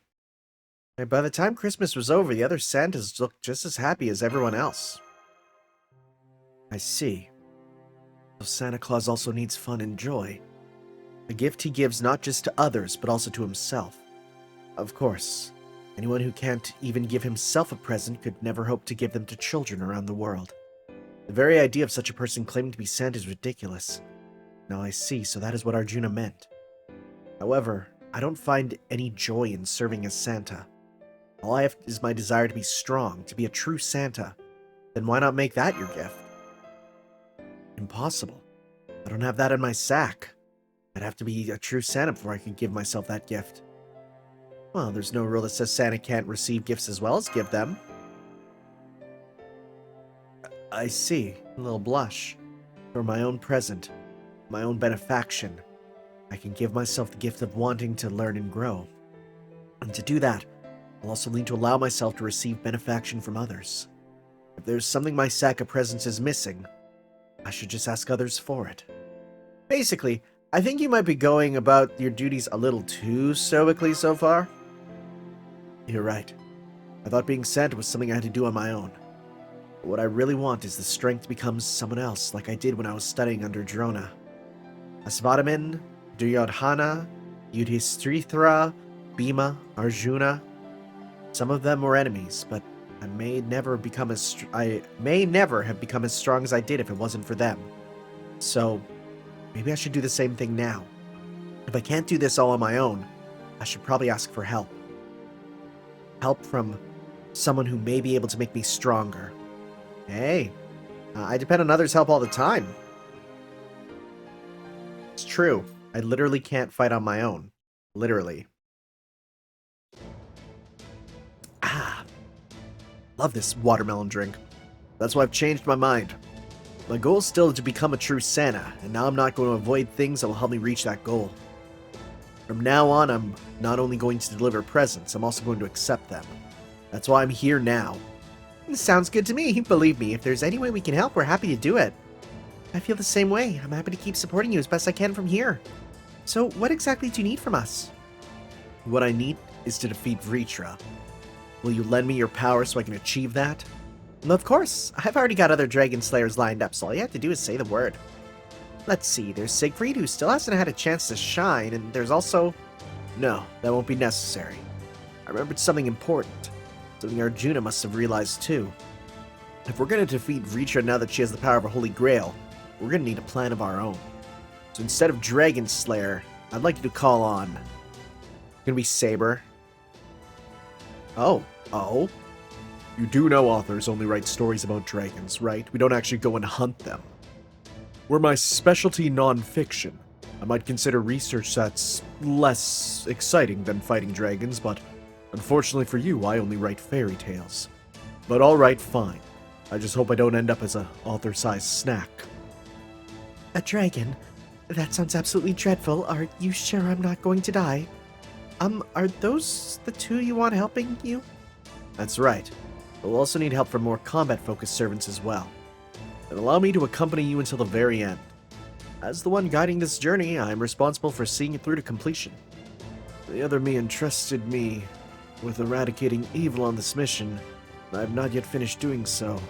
And by the time Christmas was over, the other Santas looked just as happy as everyone else. I see. So Santa Claus also needs fun and joy. A gift he gives not just to others, but also to himself. Of course, anyone who can't even give himself a present could never hope to give them to children around the world. The very idea of such a person claiming to be Santa is ridiculous. Now I see, so that is what Arjuna meant. However, I don't find any joy in serving as Santa. All I have is my desire to be strong, to be a true Santa. Then why not make that your gift? Impossible. I don't have that in my sack. I'd have to be a true Santa before I could give myself that gift. Well, there's no rule that says Santa can't receive gifts as well as give them. I see. A little blush. For my own present. My own benefaction. I can give myself the gift of wanting to learn and grow. And to do that, I'll also need to allow myself to receive benefaction from others. If there's something my sack of presents is missing, I should just ask others for it. Basically, I think you might be going about your duties a little too stoically so far. You're right. I thought being Santa was something I had to do on my own. But what I really want is the strength to become someone else, like I did when I was studying under Drona. Asvadaman, Duryodhana, Yudhishthira, Bhima, Arjuna. Some of them were enemies, but I may never have become as strong as I did if it wasn't for them. So, maybe I should do the same thing now. If I can't do this all on my own, I should probably ask for help. Help from someone who may be able to make me stronger. Hey, I depend on others' help all the time. It's true. I literally can't fight on my own. Literally. Love this watermelon drink. That's why I've changed my mind. My goal is still to become a true Santa, and now I'm not going to avoid things that will help me reach that goal. From now on, I'm not only going to deliver presents, I'm also going to accept them. That's why I'm here now. Sounds good to me. Believe me, if there's any way we can help, we're happy to do it. I feel the same way. I'm happy to keep supporting you as best I can from here. So, what exactly do you need from us? What I need is to defeat Vritra. Will you lend me your power so I can achieve that? Of course. I've already got other Dragon Slayers lined up, so all you have to do is say the word. Let's see, there's Siegfried, who still hasn't had a chance to shine, and there's also... No, that won't be necessary. I remembered something important. Something Arjuna must have realized too. If we're going to defeat Vritra now that she has the power of a Holy Grail, we're going to need a plan of our own. So instead of Dragon Slayer, I'd like you to call on... Gonna be Saber. Oh. You do know authors only write stories about dragons, right? We don't actually go and hunt them. We're my specialty non-fiction. I might consider research that's less exciting than fighting dragons, but unfortunately for you, I only write fairy tales. But alright, fine. I just hope I don't end up as a author-sized snack. A dragon? That sounds absolutely dreadful. Are you sure I'm not going to die? Are those the two you want helping you? That's right. We'll also need help from more combat-focused servants as well. And allow me to accompany you until the very end. As the one guiding this journey, I am responsible for seeing it through to completion. The other me entrusted me with eradicating evil on this mission, and I have not yet finished doing so.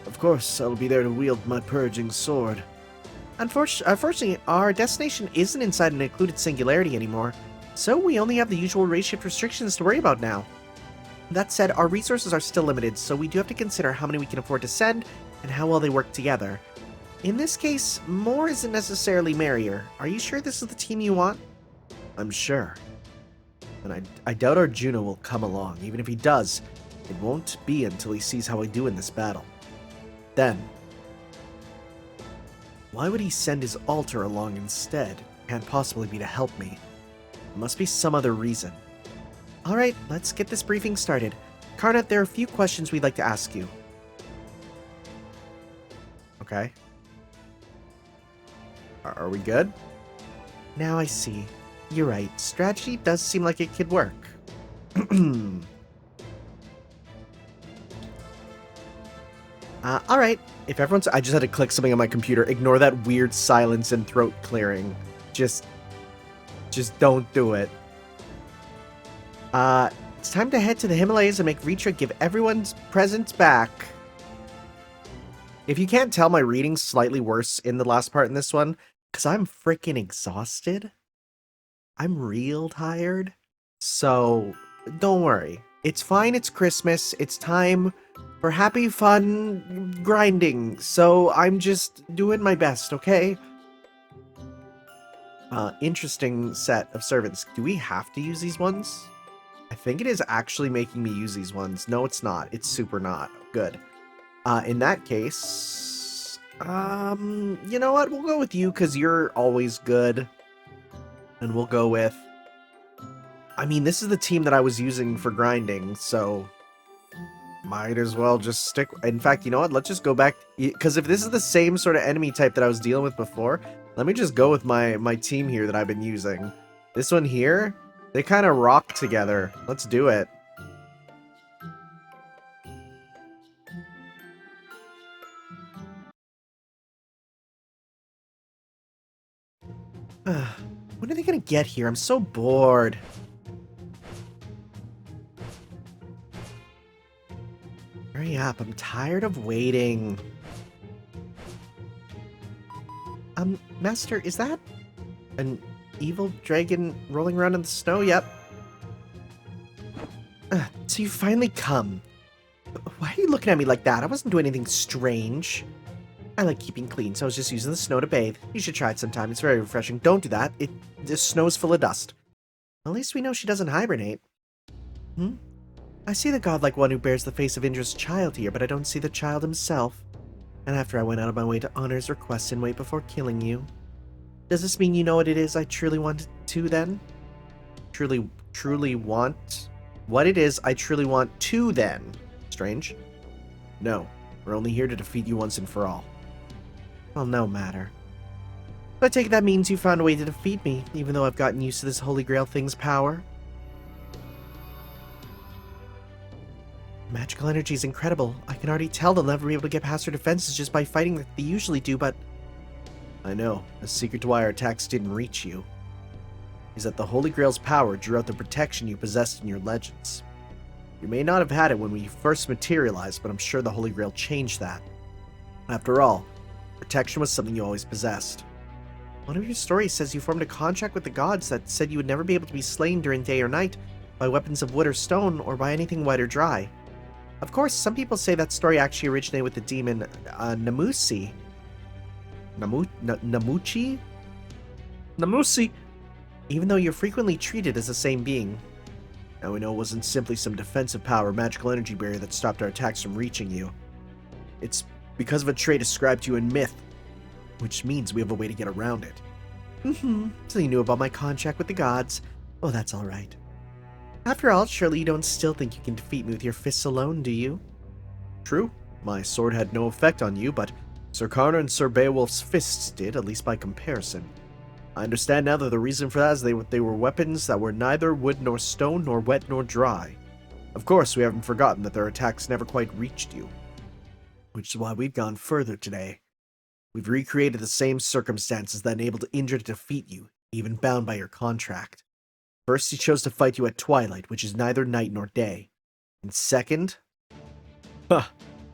Of course, I'll be there to wield my purging sword. Unfortunately, our destination isn't inside an included singularity anymore, so we only have the usual race shift restrictions to worry about now. That said, our resources are still limited, so we do have to consider how many we can afford to send and how well they work together. In this case, more isn't necessarily merrier. Are you sure this is the team you want? I'm sure. And I doubt Arjuna will come along. Even if he does, it won't be until he sees how I do in this battle. Then, why would he send his alter along instead? Can't possibly be to help me. There must be some other reason. Alright, let's get this briefing started. Karnat, there are a few questions we'd like to ask you. Okay. Are we good? Now I see. You're right. Strategy does seem like it could work. Alright. If everyone's... I just had to click something on my computer. Ignore that weird silence and throat clearing. Just don't do it. It's time to head to the Himalayas and make Vritra give everyone's presents back. If you can't tell, my reading's slightly worse in the last part in this one, because I'm freaking exhausted. I'm real tired. So, don't worry. It's fine, it's Christmas, it's time for happy, fun grinding, so I'm just doing my best, okay? Interesting set of servants. Do we have to use these ones? I think it is actually making me use these ones. No, it's not. It's super not. Good. In that case... you know what? We'll go with you, because you're always good. And we'll go with... I mean, this is the team that I was using for grinding, so... Might as well just stick... In fact, you know what? Let's just go back... Because if this is the same sort of enemy type that I was dealing with before, let me just go with my team here that I've been using. This one here... They kind of rock together. Let's do it. When are they gonna get here? I'm so bored. Hurry up, I'm tired of waiting. Master, is that an evil dragon rolling around in the snow? Yep. So you finally come. Why are you looking at me like that? I wasn't doing anything strange. I like keeping clean, so I was just using the snow to bathe. You should try it sometime. It's very refreshing. Don't do that. The snow's full of dust. At least we know she doesn't hibernate. I see the godlike one who bears the face of Indra's child here, but I don't see the child himself. And after I went out of my way to honor his request and wait before killing you. Does this mean you know what it is I truly want to then? Truly want? What it is I truly want to then? Strange. No, we're only here to defeat you once and for all. Well, no matter. So I take it that means you found a way to defeat me, even though I've gotten used to this Holy Grail thing's power. Magical energy is incredible. I can already tell they'll never be able to get past our defenses just by fighting like they usually do, but... I know. The secret to why our attacks didn't reach you is that the Holy Grail's power drew out the protection you possessed in your legends. You may not have had it when we first materialized, but I'm sure the Holy Grail changed that. After all, protection was something you always possessed. One of your stories says you formed a contract with the gods that said you would never be able to be slain during day or night by weapons of wood or stone or by anything wet or dry. Of course, some people say that story actually originated with the demon Namusi. Namuchi? Namusi! Even though you're frequently treated as the same being. Now we know it wasn't simply some defensive power or magical energy barrier that stopped our attacks from reaching you. It's because of a trait ascribed to you in myth, which means we have a way to get around it. So you knew about my contract with the gods. Oh, that's alright. After all, surely you don't still think you can defeat me with your fists alone, do you? True. My sword had no effect on you, but Sir Karna and Sir Beowulf's fists did, at least by comparison. I understand now that the reason for that is they were weapons that were neither wood nor stone, nor wet nor dry. Of course, we haven't forgotten that their attacks never quite reached you. Which is why we've gone further today. We've recreated the same circumstances that enabled Indra to defeat you, even bound by your contract. First, he chose to fight you at twilight, which is neither night nor day. And second...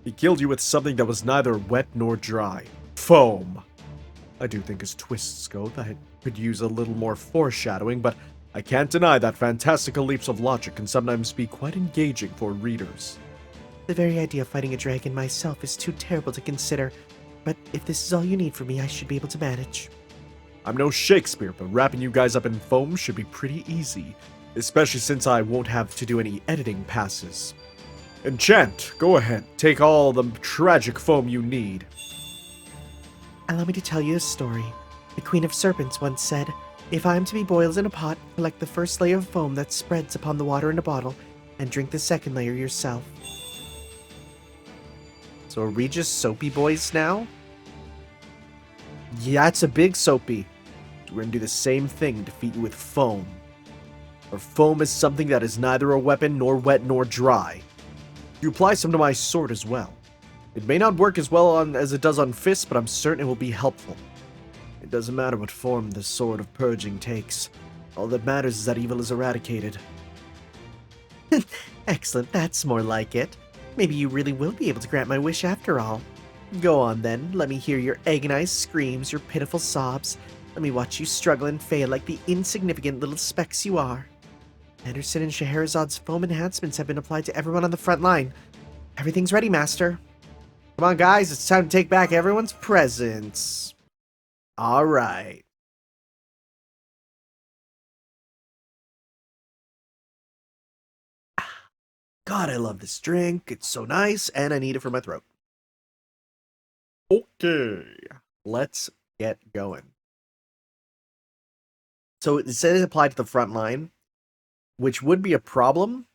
he killed you with something that was neither wet nor dry. Foam! I do think as twists go, that could use a little more foreshadowing, but I can't deny that fantastical leaps of logic can sometimes be quite engaging for readers. The very idea of fighting a dragon myself is too terrible to consider, but if this is all you need from me, I should be able to manage. I'm no Shakespeare, but wrapping you guys up in foam should be pretty easy, especially since I won't have to do any editing passes. Enchant, go ahead, take all the tragic foam you need. Allow me to tell you a story. The Queen of Serpents once said, "If I am to be boiled in a pot, collect the first layer of foam that spreads upon the water in a bottle, and drink the second layer yourself." So are we just soapy boys now? Yeah, it's a big soapy. We're gonna do the same thing, defeat you with foam. For foam is something that is neither a weapon, nor wet, nor dry. You apply some to my sword as well. It may not work as well as it does on fists, but I'm certain it will be helpful. It doesn't matter what form the sword of purging takes. All that matters is that evil is eradicated. Excellent, that's more like it. Maybe you really will be able to grant my wish after all. Go on then, let me hear your agonized screams, your pitiful sobs. Let me watch you struggle and fail like the insignificant little specks you are. Anderson and Scheherazad's foam enhancements have been applied to everyone on the front line. Everything's ready, Master. Come on, guys, it's time to take back everyone's presents. Alright. God, I love this drink. It's so nice, and I need it for my throat. Okay, let's get going. So it says applied to the front line, which would be a problem,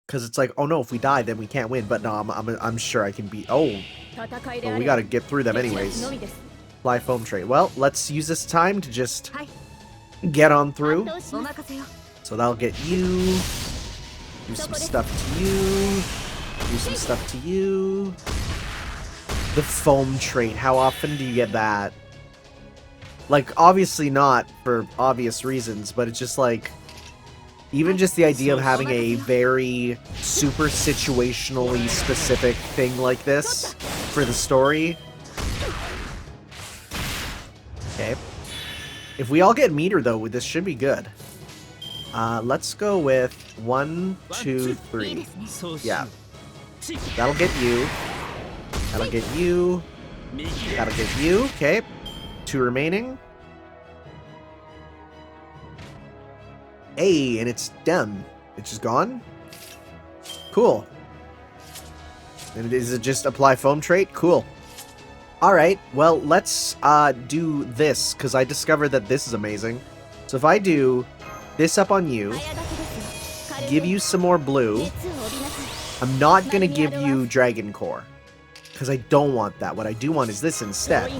because it's like, oh no, if we die, then we can't win. But no, I'm sure I can beat. Oh, well, we gotta get through them anyways. Fly foam trait. Well, let's use this time to just get on through. So that'll get you. Do some stuff to you. Do some stuff to you. The foam trait. How often do you get that? Like, obviously not for obvious reasons, but it's just like, Even just the idea of having a very super situationally specific thing like this for the story. Okay. If we all get Meteor, though, this should be good. Let's go with 1, 2, 3. Yeah. That'll get you. That'll get you. That'll get you. Okay. 2 remaining. Hey, and it's done. It's just gone? Cool. And is it just apply foam trait? Cool. Alright, well, let's do this, because I discovered that this is amazing. So if I do this up on you, give you some more blue, I'm not going to give you Dragon Core, because I don't want that. What I do want is this instead.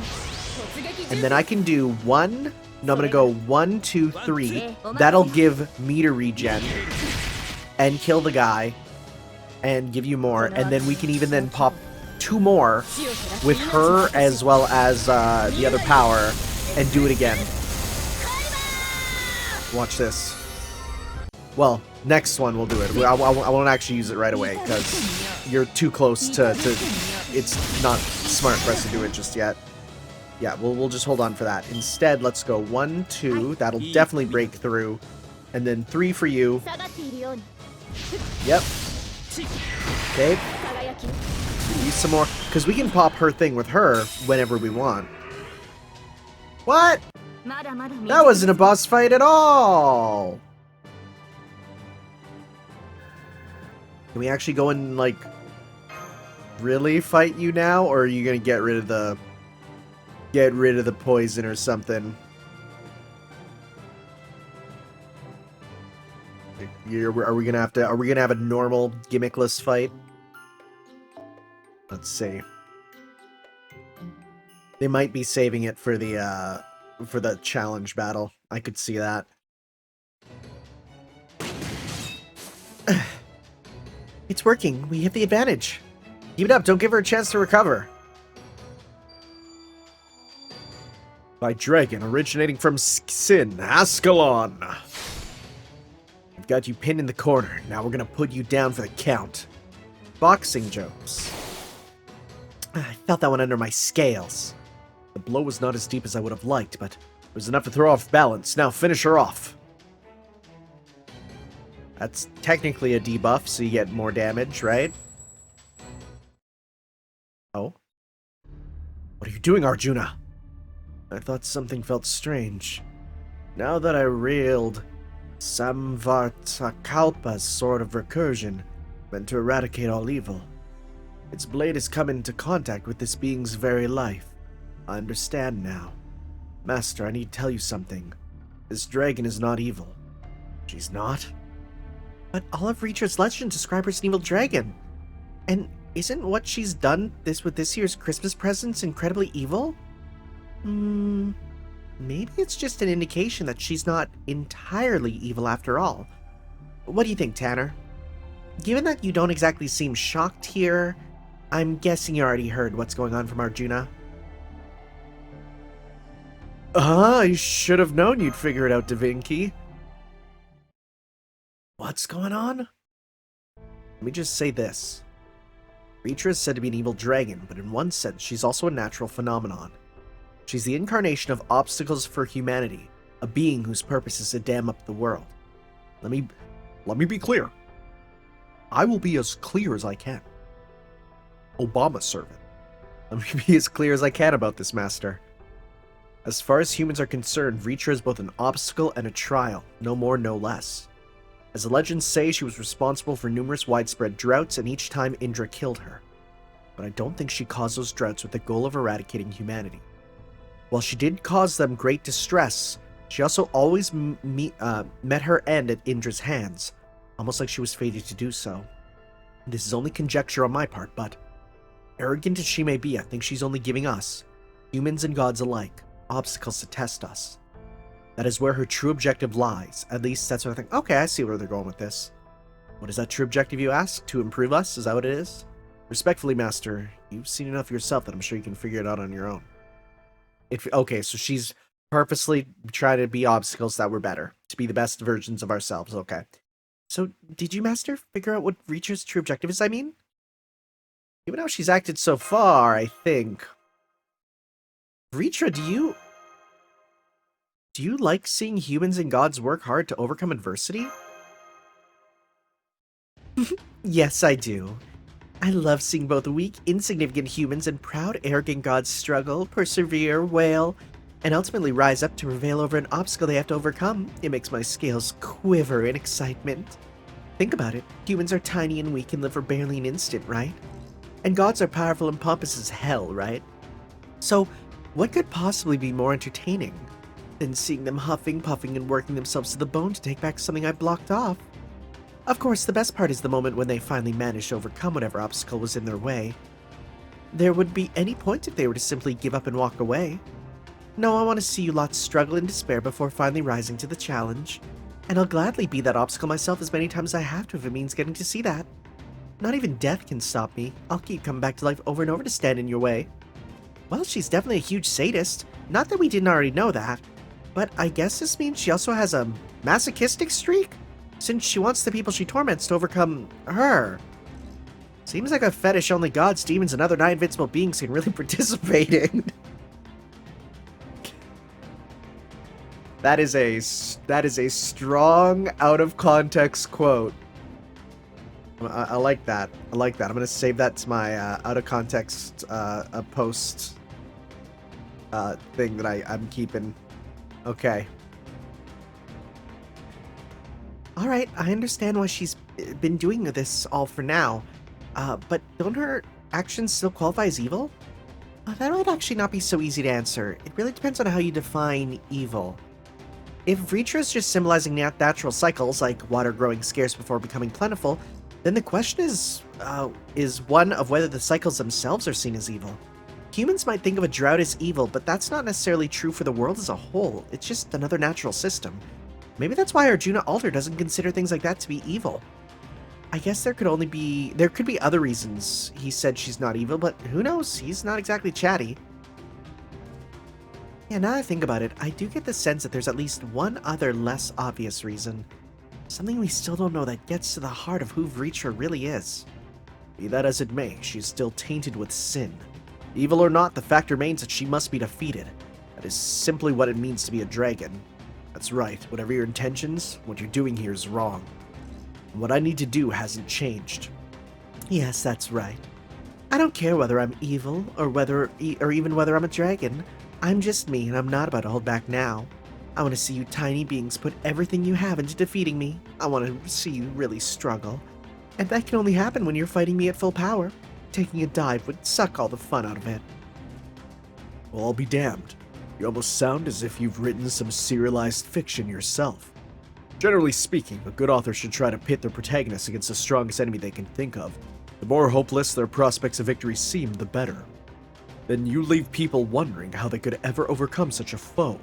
And then I can do 1... No, I'm going to go 1, 2, 3. That'll give Meteor regen and kill the guy and give you more. And then we can even then pop 2 more with her as well as the other power and do it again. Watch this. Well, next one we'll do it. I won't actually use it right away because you're too close to... It's not smart for us to do it just yet. Yeah, we'll just hold on for that. Instead, let's go 1, 2. That'll definitely break through. And then 3 for you. Yep. Okay. Use some more. Because we can pop her thing with her whenever we want. What? That wasn't a boss fight at all! Can we actually go and, like, really fight you now? Or are you gonna get rid of the... Get rid of the poison or something. Are we gonna have a normal gimmickless fight? Let's see. They might be saving it for the challenge battle. I could see that. It's working. We have the advantage. Keep it up. Don't give her a chance to recover. By dragon originating from Sin, Ascalon. I've got you pinned in the corner. Now we're gonna put you down for the count. Boxing jokes. I felt that one under my scales. The blow was not as deep as I would have liked, but it was enough to throw off balance. Now finish her off. That's technically a debuff, so you get more damage, right? Oh. What are you doing, Arjuna? I thought something felt strange. Now that I reeled, Samvartakalpa's sword of recursion, meant to eradicate all evil. Its blade has come into contact with this being's very life. I understand now. Master, I need to tell you something. This dragon is not evil. She's not? But all of Reacher's legends describe her as an evil dragon. And isn't what she's done with this year's Christmas presents incredibly evil? Maybe it's just an indication that she's not entirely evil after all. What do you think, Tanner? Given that you don't exactly seem shocked here, I'm guessing you already heard what's going on from Arjuna. I should have known you'd figure it out, Da Vinci. What's going on? Let me just say this. Reacher is said to be an evil dragon, but in one sense, she's also a natural phenomenon. She's the incarnation of obstacles for humanity, a being whose purpose is to dam up the world. Let me be clear. I will be as clear as I can. Obama servant. Let me be as clear as I can about this, Master. As far as humans are concerned, Reacher is both an obstacle and a trial, no more, no less. As the legends say, she was responsible for numerous widespread droughts, and each time Indra killed her. But I don't think she caused those droughts with the goal of eradicating humanity. While she did cause them great distress, she also always met her end at Indra's hands, almost like she was fated to do so. This is only conjecture on my part, but arrogant as she may be, I think she's only giving us, humans and gods alike, obstacles to test us. That is where her true objective lies. At least that's what I think. Okay, I see where they're going with this. What is that true objective, you ask? To improve us? Is that what it is? Respectfully, Master, you've seen enough yourself that I'm sure you can figure it out on your own. Okay, so she's purposely trying to be obstacles that were better. To be the best versions of ourselves. Okay. So, did you, Master, figure out what Reacher's true objective is, I mean? Given how she's acted so far, I think... Reacher, do you like seeing humans and gods work hard to overcome adversity? Yes, I do. I love seeing both weak, insignificant humans and proud, arrogant gods struggle, persevere, wail, and ultimately rise up to prevail over an obstacle they have to overcome. It makes my scales quiver in excitement. Think about it. Humans are tiny and weak and live for barely an instant, right? And gods are powerful and pompous as hell, right? So, what could possibly be more entertaining than seeing them huffing, puffing, and working themselves to the bone to take back something I blocked off? Of course, the best part is the moment when they finally manage to overcome whatever obstacle was in their way. There wouldn't be any point if they were to simply give up and walk away. No, I want to see you lots struggle and despair before finally rising to the challenge. And I'll gladly be that obstacle myself as many times as I have to if it means getting to see that. Not even death can stop me. I'll keep coming back to life over and over to stand in your way. Well, she's definitely a huge sadist. Not that we didn't already know that. But I guess this means she also has a masochistic streak? Since she wants the people she torments to overcome her. Seems like a fetish only gods, demons, and other non-invincible beings can really participate in. That is a strong out of context quote. I like that. I like that. I'm gonna save that to my out of context post thing that I'm keeping. Okay. Alright, I understand why she's been doing this all for now. But don't her actions still qualify as evil? That might actually not be so easy to answer. It really depends on how you define evil. If Vritra is just symbolizing natural cycles, like water growing scarce before becoming plentiful, then the question is one of whether the cycles themselves are seen as evil. Humans might think of a drought as evil, but that's not necessarily true for the world as a whole. It's just another natural system. Maybe that's why Arjuna Alter doesn't consider things like that to be evil. I guess there could be other reasons he said she's not evil, but who knows? He's not exactly chatty. Yeah, now that I think about it, I do get the sense that there's at least one other less obvious reason. Something we still don't know that gets to the heart of who Vritra really is. Be that as it may, she's still tainted with sin. Evil or not, the fact remains that she must be defeated. That is simply what it means to be a dragon. That's right, whatever your intentions, what you're doing here is wrong. And what I need to do hasn't changed. Yes, that's right. I don't care whether I'm evil, or even whether I'm a dragon. I'm just me, and I'm not about to hold back now. I want to see you tiny beings put everything you have into defeating me. I want to see you really struggle. And that can only happen when you're fighting me at full power. Taking a dive would suck all the fun out of it. Well, I'll be damned. You almost sound as if you've written some serialized fiction yourself. Generally speaking, a good author should try to pit their protagonists against the strongest enemy they can think of. The more hopeless their prospects of victory seem, the better. Then you leave people wondering how they could ever overcome such a foe.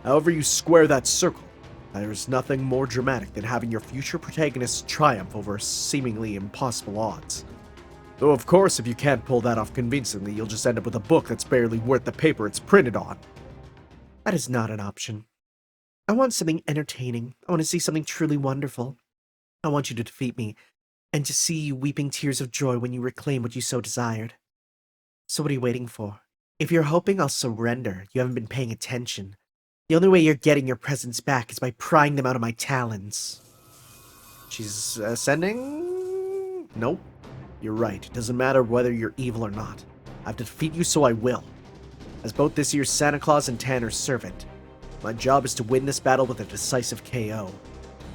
However you square that circle, there's nothing more dramatic than having your future protagonists triumph over seemingly impossible odds. Though of course, if you can't pull that off convincingly, you'll just end up with a book that's barely worth the paper it's printed on. That is not an option. I want something entertaining. I want to see something truly wonderful. I want you to defeat me, and to see you weeping tears of joy when you reclaim what you so desired. So what are you waiting for? If you're hoping I'll surrender, you haven't been paying attention. The only way you're getting your presents back is by prying them out of my talons. She's ascending? Nope. You're right. It doesn't matter whether you're evil or not. I have to defeat you, so I will. As both this year's Santa Claus and Tanner's servant, my job is to win this battle with a decisive KO.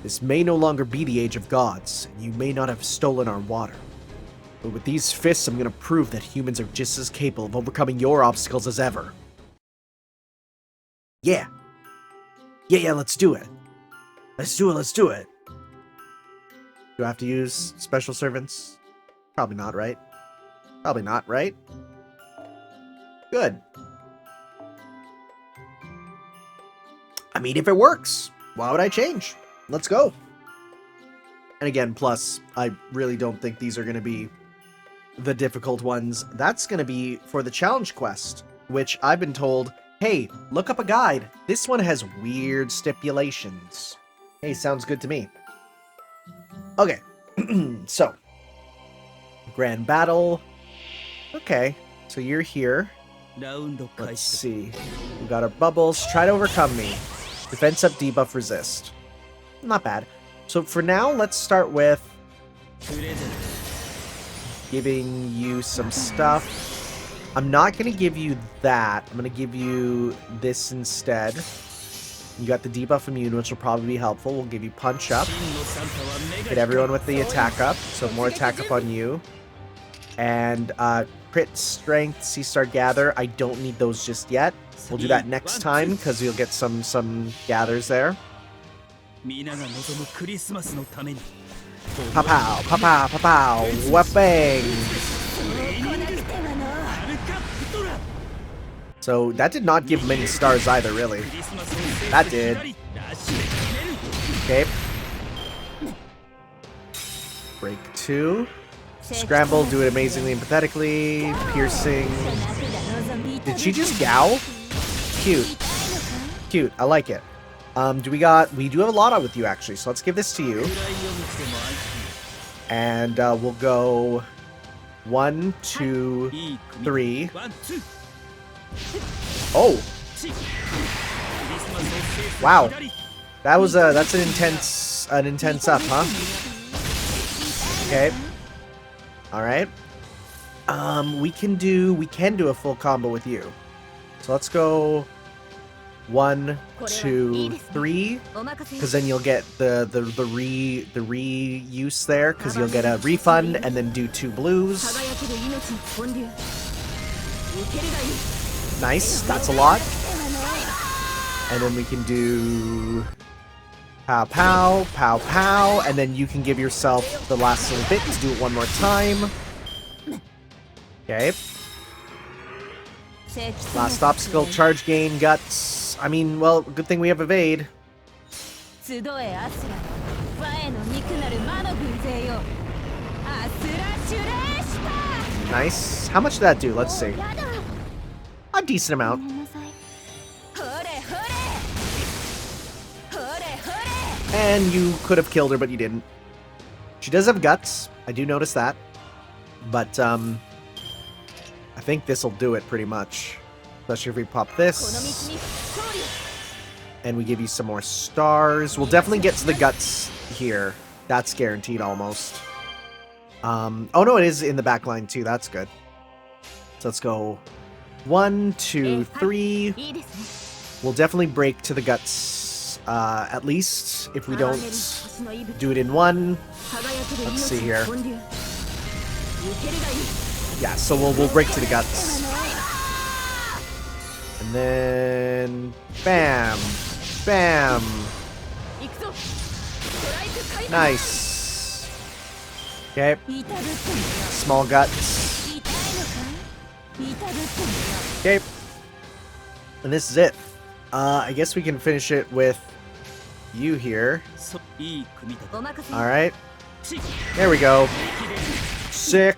This may no longer be the age of gods, and you may not have stolen our water. But with these fists, I'm gonna prove that humans are just as capable of overcoming your obstacles as ever. Yeah. Yeah, let's do it. Let's do it. Do I have to use special servants? Probably not, right? Probably not, right? Good. I mean, if it works, why would I change? Let's go. And again, plus, I really don't think these are going to be the difficult ones. That's going to be for the challenge quest, which I've been told, hey, look up a guide. This one has weird stipulations. Hey, sounds good to me. Okay, so grand battle. Okay, so you're here. ラウンド Let's 開始 see. We got our bubbles. Try to overcome me. Defense up, debuff, resist. Not bad. So for now, let's start with プレゼン giving you some stuff. I'm not going to give you that. I'm going to give you this instead. You got the debuff immune, which will probably be helpful. We'll give you punch up. 真のサンタは目が Hit everyone with the attack up. So more attack up on you. And crit, strength, sea star, gather. I don't need those just yet. We'll do that next time because you'll get some gathers there. 皆が望むクリスマスのために Pow pow, pow pow, pow pow. Weapon. So that did not give many stars either, really. That did. Okay. Break 2. Scramble, do it amazingly and pathetically. Piercing. Did she just gow? Cute. Cute. I like it. We do have a lot on with you actually, so let's give this to you. And we'll go 1, 2, 3. Oh. Wow. That's an intense up, huh? Okay. Alright. We can do a full combo with you. So let's go 1, 2, 3. Because then you'll get the reuse there, because you'll get a refund and then do 2 blues. Nice, that's a lot. And then we can do pow pow, pow pow, and then you can give yourself the last little bit to do it one more time. Okay. Last obstacle, charge gain, guts. I mean, well, good thing we have evade. Nice. How much did that do? Let's see. A decent amount. And you could have killed her, but you didn't. She does have guts. I do notice that. But, I think this'll do it pretty much. Especially if we pop this. And we give you some more stars. We'll definitely get to the guts here. That's guaranteed almost. Oh no, it is in the back line too. That's good. So let's go 1, 2, 3. We'll definitely break to the guts, at least if we don't do it in 1. Let's see here. Yeah, so we'll break to the guts. And then bam, bam. Nice. Okay. Small guts. Okay. And this is it. I guess we can finish it with you here. Alright. There we go. Sick.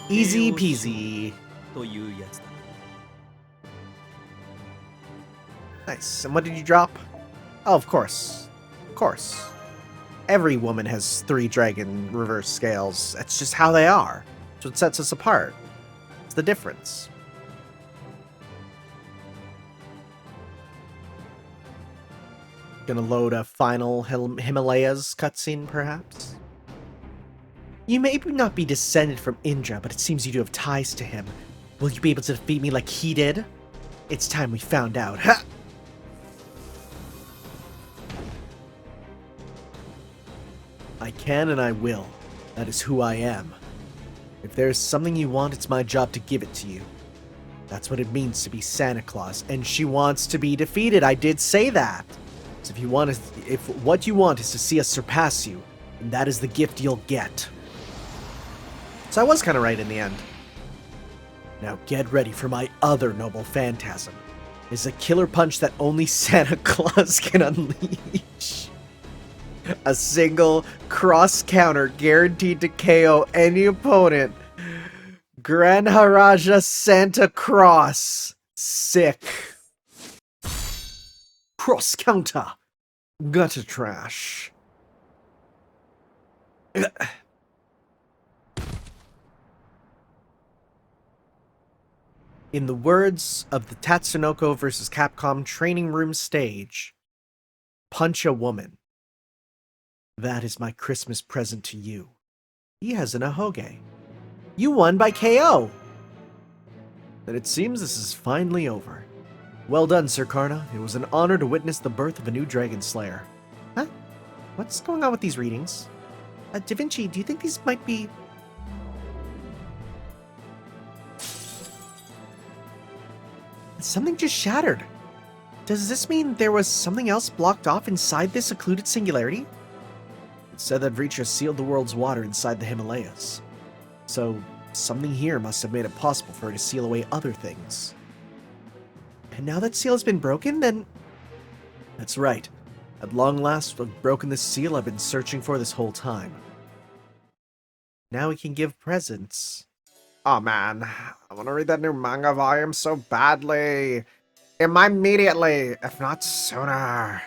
Easy peasy. というやつだ Nice. And what did you drop? Oh, of course. Of course. Every woman has 3 dragon reverse scales. That's just how they are. That's what sets us apart. It's the difference. Gonna load a final Himalayas cutscene, perhaps? You may not be descended from Indra, but it seems you do have ties to him. Will you be able to defeat me like he did? It's time we found out. Ha! I can and I will. That is who I am. If there is something you want, it's my job to give it to you. That's what it means to be Santa Claus, and she wants to be defeated. I did say that. So if what you want is to see us surpass you, then that is the gift you'll get. So I was kind of right in the end. Now get ready for my other noble phantasm. It's a killer punch that only Santa Claus can unleash. A single cross counter guaranteed to KO any opponent. Granharaja Santa Cross. Sick. Cross counter. Gutter trash. In the words of the Tatsunoko vs. Capcom training room stage, punch a woman. That is my Christmas present to you. He has an ahoge. You won by KO! And it seems this is finally over. Well done, Sir Karna. It was an honor to witness the birth of a new Dragon Slayer. Huh? What's going on with these readings? Da Vinci, do you think these might be... Something just shattered. Does this mean there was something else blocked off inside this occluded singularity? It said that Vritra sealed the world's water inside the Himalayas. So, something here must have made it possible for her to seal away other things. And now that seal has been broken, then... That's right. At long last, we've broken the seal I've been searching for this whole time. Now we can give presents. Oh man, I want to read that new manga volume so badly. Immediately, if not sooner.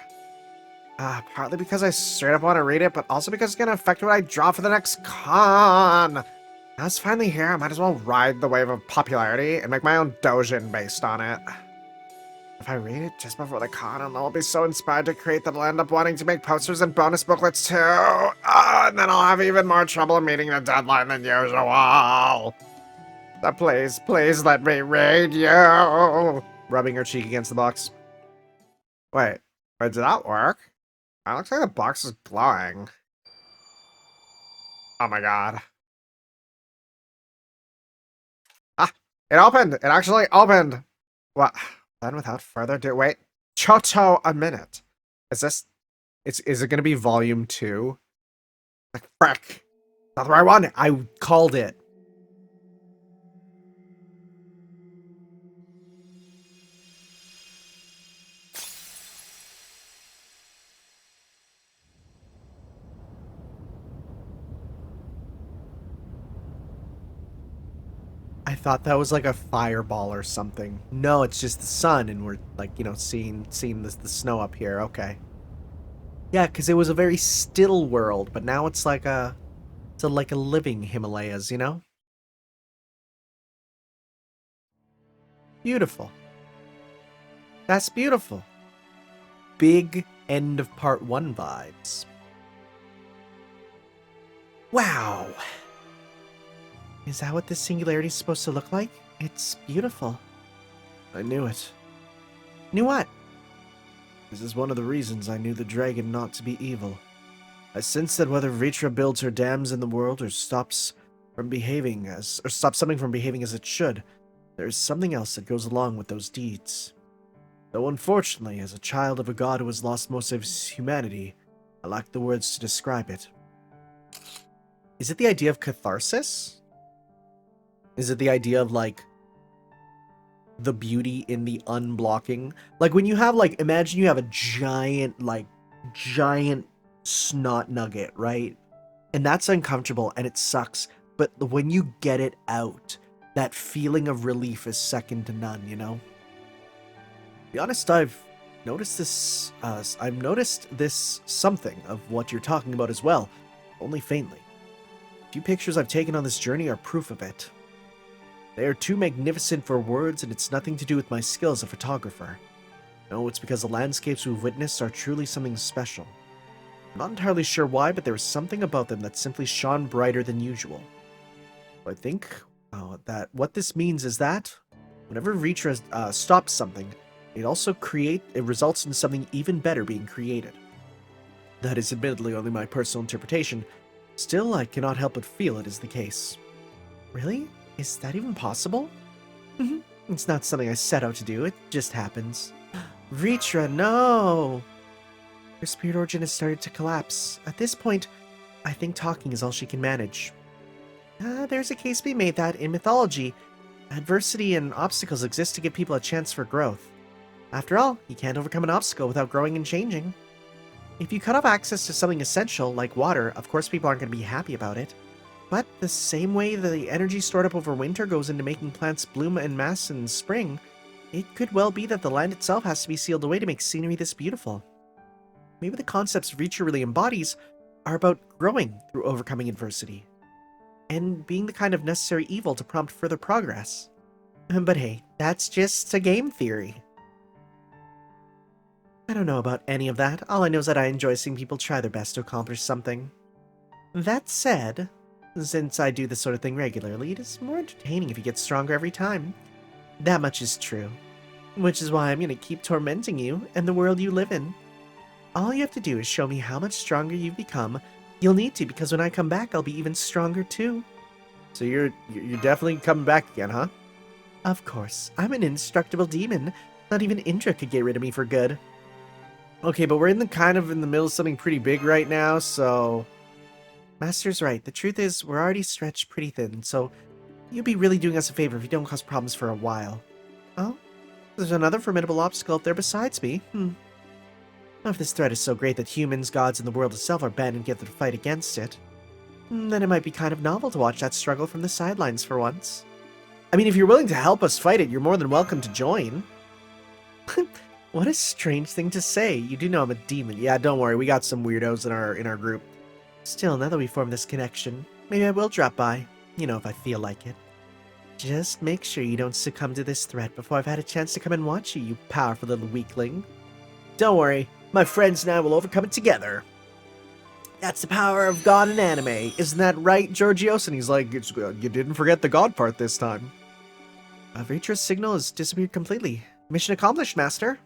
Partly because I straight up want to read it, but also because it's going to affect what I draw for the next con. Now it's finally here, I might as well ride the wave of popularity and make my own doujin based on it. If I read it just before the con, I'll be so inspired to create that I'll end up wanting to make posters and bonus booklets too. And then I'll have even more trouble meeting the deadline than usual. So please let me read you. Rubbing her cheek against the box. Wait, did that work? It looks like the box is glowing. Oh my god. Ah, it opened! It actually opened! What? Then without further ado, wait. Choto a minute. Is this... Is it gonna be volume 2? Like, frick. Not the right one! I called it. I thought that was like a fireball or something. No, it's just the sun, and we're like, you know, seeing the snow up here. Okay. Yeah, because it was a very still world, but now it's like like a living Himalayas, you know? Beautiful. That's beautiful. Big end of part 1 vibes. Wow. Is that what this singularity is supposed to look like? It's beautiful. I knew it. Knew what? This is one of the reasons I knew the dragon not to be evil. I sense that whether Vritra builds her dams in the world or stops something from behaving as it should, there is something else that goes along with those deeds. Though unfortunately, as a child of a god who has lost most of his humanity, I lack the words to describe it. Is it the idea of catharsis? Is it the idea of, like, the beauty in the unblocking? Like, when you have, like, imagine you have a giant snot nugget, right? And that's uncomfortable, and it sucks. But when you get it out, that feeling of relief is second to none, you know? To be honest, I've noticed this something of what you're talking about as well, only faintly. A few pictures I've taken on this journey are proof of it. They are too magnificent for words, and it's nothing to do with my skill as a photographer. No, it's because the landscapes we've witnessed are truly something special. I'm not entirely sure why, but there was something about them that simply shone brighter than usual. I think that what this means is that whenever Vritra stops something, it results in something even better being created. That is admittedly only my personal interpretation. Still, I cannot help but feel it is the case. Really? Is that even possible? It's not something I set out to do, it just happens. Vritra, no! Her spirit origin has started to collapse. At this point, I think talking is all she can manage. There's a case to be made that, in mythology, adversity and obstacles exist to give people a chance for growth. After all, you can't overcome an obstacle without growing and changing. If you cut off access to something essential, like water, of course people aren't going to be happy about it. But the same way the energy stored up over winter goes into making plants bloom en masse in spring, it could well be that the land itself has to be sealed away to make scenery this beautiful. Maybe the concepts Reacher really embodies are about growing through overcoming adversity, and being the kind of necessary evil to prompt further progress. But hey, that's just a game theory. I don't know about any of that. All I know is that I enjoy seeing people try their best to accomplish something. That said, since I do this sort of thing regularly, it is more entertaining if you get stronger every time. That much is true. Which is why I'm gonna keep tormenting you and the world you live in. All you have to do is show me how much stronger you've become. You'll need to, because when I come back, I'll be even stronger too. So you're definitely coming back again, huh? Of course. I'm an indestructible demon. Not even Indra could get rid of me for good. Okay, but we're in the middle of something pretty big right now, so... Master's right. The truth is, we're already stretched pretty thin, so you'd be really doing us a favor if you don't cause problems for a while. Oh? There's another formidable obstacle up there besides me. Well, if this threat is so great that humans, gods, and the world itself are banding together to fight against it, then it might be kind of novel to watch that struggle from the sidelines for once. I mean, if you're willing to help us fight it, you're more than welcome to join. What a strange thing to say. You do know I'm a demon. Yeah, don't worry. We got some weirdos in our group. Still, now that we form this connection, maybe I will drop by. You know, if I feel like it. Just make sure you don't succumb to this threat before I've had a chance to come and watch you, you powerful little weakling. Don't worry. My friends and I will overcome it together. That's the power of God in anime. Isn't that right, Georgios? And he's like, you didn't forget the God part this time. Reacher's signal has disappeared completely. Mission accomplished, Master.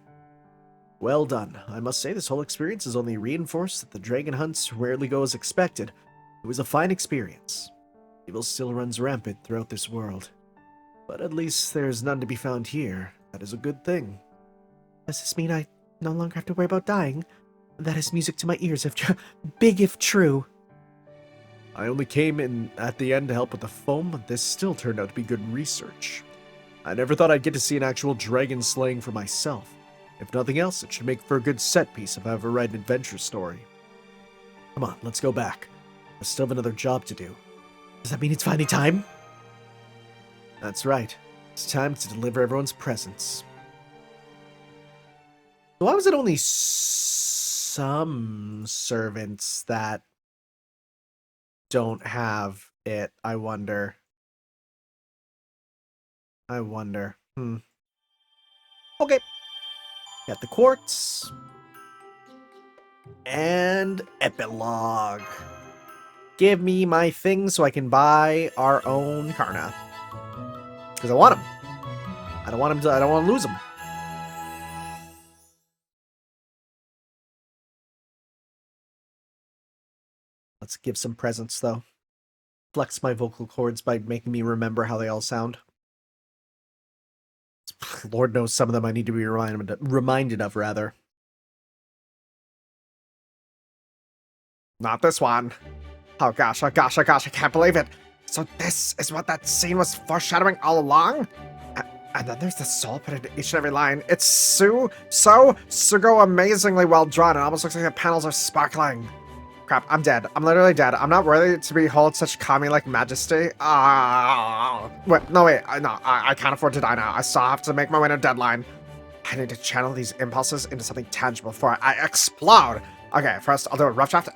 Well done. I must say this whole experience has only reinforced that the dragon hunts rarely go as expected. It was a fine experience. Evil still runs rampant throughout this world. But at least there is none to be found here. That is a good thing. Does this mean I no longer have to worry about dying? That is music to my ears, big if true. I only came in at the end to help with the foam, but this still turned out to be good research. I never thought I'd get to see an actual dragon slaying for myself. If nothing else, it should make for a good set piece if I ever write an adventure story. Come on, let's go back. I still have another job to do. Does that mean it's finally time? That's right. It's time to deliver everyone's presents. Why was it only some servants that don't have it, I wonder? Okay. Got the quartz. And epilogue. Give me my things so I can buy our own Karna. Because I want them. I don't want to lose them. Let's give some presents, though. Flex my vocal cords by making me remember how they all sound. Lord knows some of them I need to be reminded of, rather. Not this one. Oh gosh, I can't believe it. So this is what that scene was foreshadowing all along? And then there's the soul put into each and every line. It's so amazingly well drawn. It almost looks like the panels are sparkling. Crap, I'm dead. I'm literally dead. I'm not worthy to behold such kami-like majesty. Wait, I can't afford to die now. I still have to make my winter deadline. I need to channel these impulses into something tangible before I explode. Okay, first I'll do a rough draft.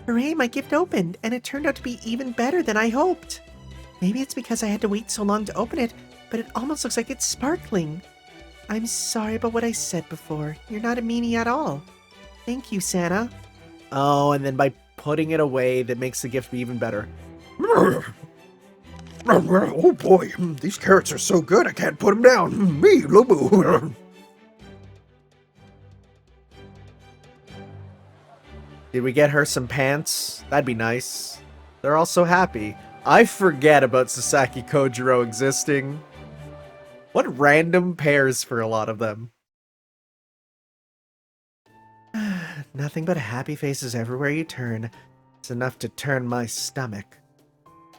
Hooray, my gift opened, and it turned out to be even better than I hoped. Maybe it's because I had to wait so long to open it, but it almost looks like it's sparkling. I'm sorry about what I said before. You're not a meanie at all. Thank you, Santa. Oh, and then by putting it away, that makes the gift be even better. Oh boy, these carrots are so good I can't put them down. Me, Lubu. Did we get her some pants? That'd be nice. They're all so happy. I forget about Sasaki Kojiro existing. What random pairs for a lot of them. Nothing but happy faces everywhere you turn. It's enough to turn my stomach.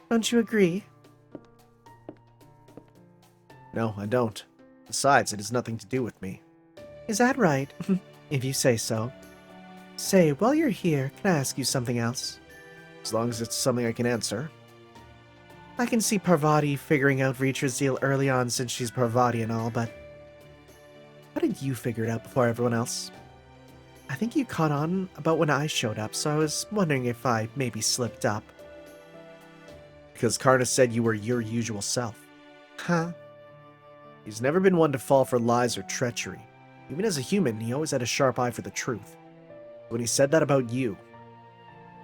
Don't you agree? No, I don't. Besides, it has nothing to do with me. Is that right? If you say so. Say, while you're here, can I ask you something else? As long as it's something I can answer. I can see Parvati figuring out Reacher's deal early on since she's Parvati and all, but did you figure it out before everyone else? I think you caught on about when I showed up, so I was wondering if I maybe slipped up. Because Karna said you were your usual self. Huh? He's never been one to fall for lies or treachery. Even as a human, he always had a sharp eye for the truth. When he said that about you,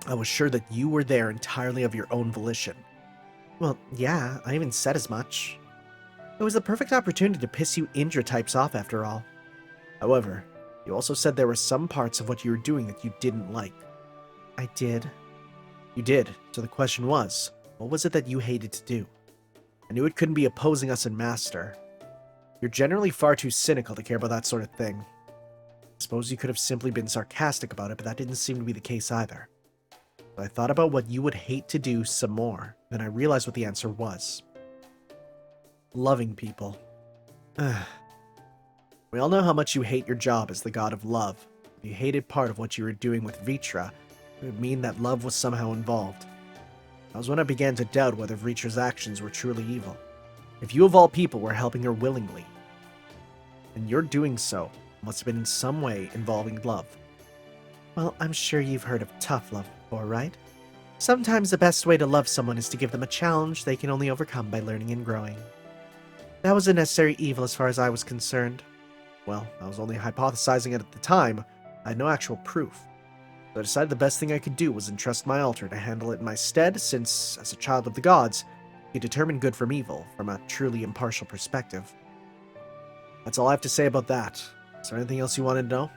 I was sure that you were there entirely of your own volition. Well, yeah, I even said as much. It was the perfect opportunity to piss you Indra types off after all. However, you also said there were some parts of what you were doing that you didn't like. I did. You did, so the question was, what was it that you hated to do? I knew it couldn't be opposing us in Master. You're generally far too cynical to care about that sort of thing. I suppose you could have simply been sarcastic about it, but that didn't seem to be the case either. I thought about what you would hate to do some more, then I realized what the answer was. Loving people. We all know how much you hate your job as the god of love. If you hated part of what you were doing with Vitra, it would mean that love was somehow involved. That was when I began to doubt whether Vitra's actions were truly evil. If you of all people were helping her willingly, then your doing so must have been in some way involving love. Well, I'm sure you've heard of tough love before, right? Sometimes the best way to love someone is to give them a challenge they can only overcome by learning and growing. That was a necessary evil as far as I was concerned. Well, I was only hypothesizing it at the time. I had no actual proof. So I decided the best thing I could do was entrust my altar to handle it in my stead, since, as a child of the gods, you determine good from evil from a truly impartial perspective. That's all I have to say about that. Is there anything else you wanted to know?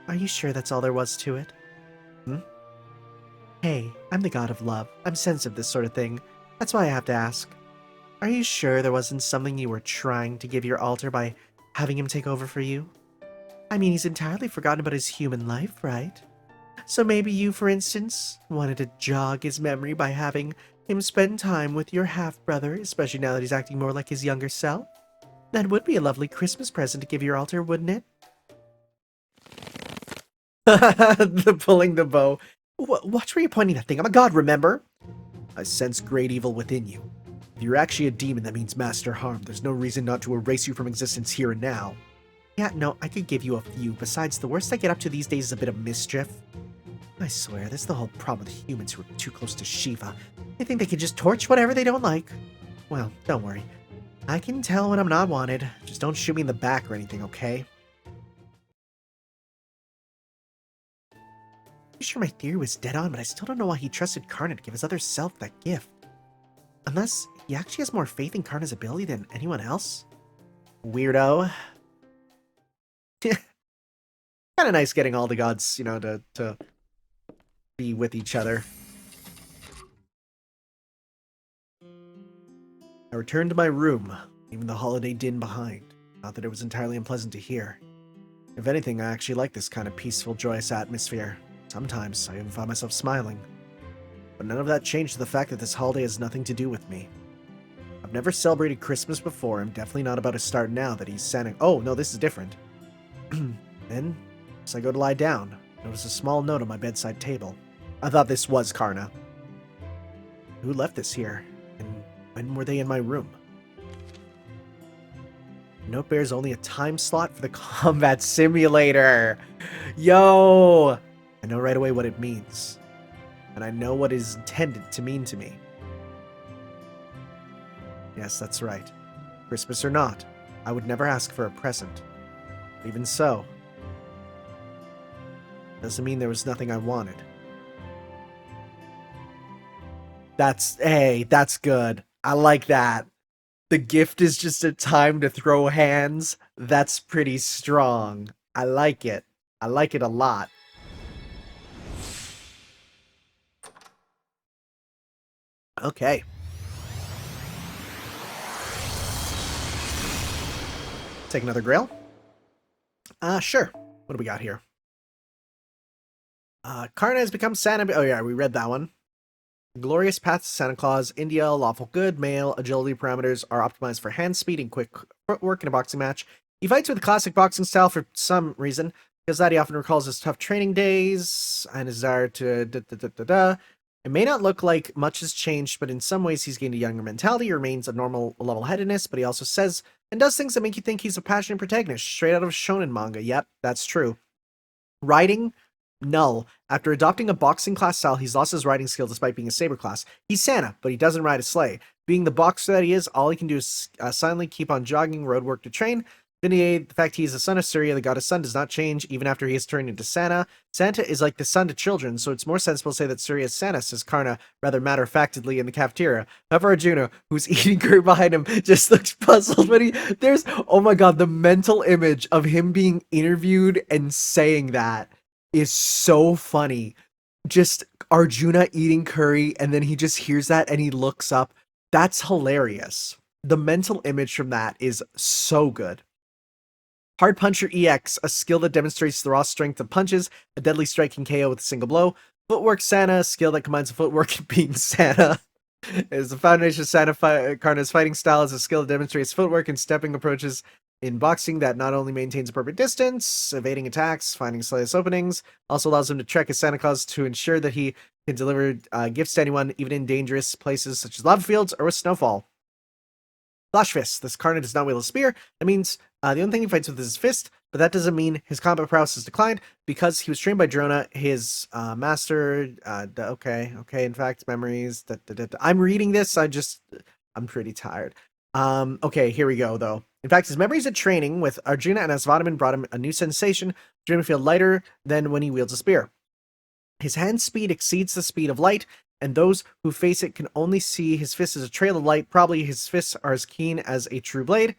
Are you sure that's all there was to it? Hey, I'm the god of love. I'm sensitive to this sort of thing. That's why I have to ask. Are you sure there wasn't something you were trying to give your altar by having him take over for you? I mean, he's entirely forgotten about his human life, right? So maybe you, for instance, wanted to jog his memory by having him spend time with your half-brother, especially now that he's acting more like his younger self? That would be a lovely Christmas present to give your altar, wouldn't it? The pulling the bow. Watch where you're pointing that thing. I'm a god, remember? I sense great evil within you. If you're actually a demon that means master harm, there's no reason not to erase you from existence here and now. Yeah, no, I could give you a few. Besides, the worst I get up to these days is a bit of mischief. I swear, this is the whole problem with humans who are too close to Shiva. They think they can just torch whatever they don't like. Well, don't worry. I can tell when I'm not wanted. Just don't shoot me in the back or anything, okay? I'm sure my theory was dead on, but I still don't know why he trusted Karna to give his other self that gift. Unless he actually has more faith in Karna's ability than anyone else? Weirdo. Kind of nice getting all the gods, you know, to be with each other. I returned to my room, leaving the holiday din behind. Not that it was entirely unpleasant to hear. If anything, I actually like this kind of peaceful, joyous atmosphere. Sometimes I even find myself smiling. But none of that changed the fact that this holiday has nothing to do with me. I've never celebrated Christmas before. I'm definitely not about to start now that he's sending. Oh, no, this is different. Then, as I go to lie down, I notice a small note on my bedside table. I thought this was Karna. Who left this here? And when were they in my room? The note bears only a time slot for the combat simulator. Yo! I know right away what it means. And I know what it is intended to mean to me. Yes, that's right. Christmas or not, I would never ask for a present. But even so, doesn't mean there was nothing I wanted. Hey, that's good. I like that. The gift is just a time to throw hands. That's pretty strong. I like it. I like it a lot. Okay. Take another grail? Sure. What do we got here? Karna has become Santa. Oh yeah, we read that one. Glorious path to Santa Claus. India, lawful good, male, agility parameters are optimized for hand speed and quick footwork in a boxing match. He fights with a classic boxing style for some reason, because that he often recalls his tough training days and his desire to It may not look like much has changed, but in some ways he's gained a younger mentality, remains a normal level-headedness, but he also says and does things that make you think he's a passionate protagonist, straight out of a shonen manga. Yep, that's true. Riding, null. After adopting a boxing class style, he's lost his riding skill despite being a saber class. He's Santa, but he doesn't ride a sleigh. Being the boxer that he is, all he can do is silently keep on jogging, road work to train. The fact he is the son of Surya, the goddess sun, does not change even after he has turned into Santa. Santa is like the son to children, so it's more sensible to say that Surya is Santa, says Karna rather matter-of-factly in the cafeteria. However, Arjuna, who's eating curry behind him, just looks puzzled when there's, oh my god, the mental image of him being interviewed and saying that is so funny. Just Arjuna eating curry, and then he just hears that and he looks up. That's hilarious. The mental image from that is so good. Hard Puncher EX, a skill that demonstrates the raw strength of punches, a deadly strike can KO with a single blow. Footwork Santa, a skill that combines footwork and being Santa. Is the foundation of Santa Karna's fighting style is a skill that demonstrates footwork and stepping approaches in boxing that not only maintains appropriate distance, evading attacks, finding slightest openings, also allows him to trek as Santa Claus to ensure that he can deliver gifts to anyone, even in dangerous places such as lava fields or with snowfall. Flash Fist. This Karna does not wield a spear. That means the only thing he fights with is his fist, but that doesn't mean his combat prowess has declined because he was trained by Drona, his master. Okay. In fact, memories. I'm reading this. I'm pretty tired. Okay, here we go, though. In fact, his memories of training with Arjuna and Asvadaman brought him a new sensation. Arjuna feel lighter than when he wields a spear. His hand speed exceeds the speed of light, and those who face it can only see his fist as a trail of light. Probably his fists are as keen as a true blade.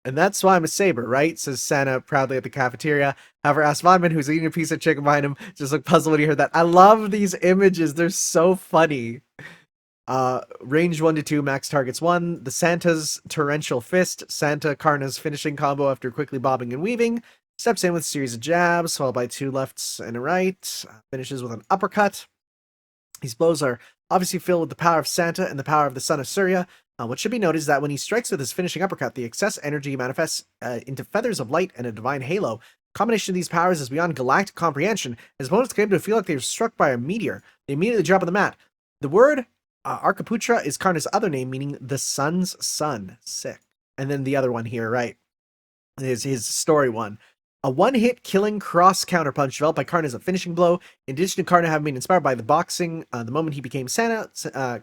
And that's why I'm a saber, right? Says Santa proudly at the cafeteria. However, Asvadaman, who's eating a piece of chicken behind him, just looked puzzled when he heard that. I love these images. They're so funny. Range 1 to 2, max targets 1. The Santa's torrential fist. Santa Karna's finishing combo after quickly bobbing and weaving. Steps in with a series of jabs, followed by 2 lefts and a right. Finishes with an uppercut. These blows are obviously filled with the power of Santa and the power of the son of Surya. What should be noted is that when he strikes with his finishing uppercut, the excess energy manifests into feathers of light and a divine halo. Combination of these powers is beyond galactic comprehension. His opponents claim to feel like they were struck by a meteor. They immediately drop on the mat. The word Arkaputra is Karna's other name, meaning the sun's son. Sick. And then the other one here, right, is his story one. A one-hit killing cross counterpunch developed by Karna as a finishing blow. In addition to Karna having been inspired by the boxing, the moment he became Santa,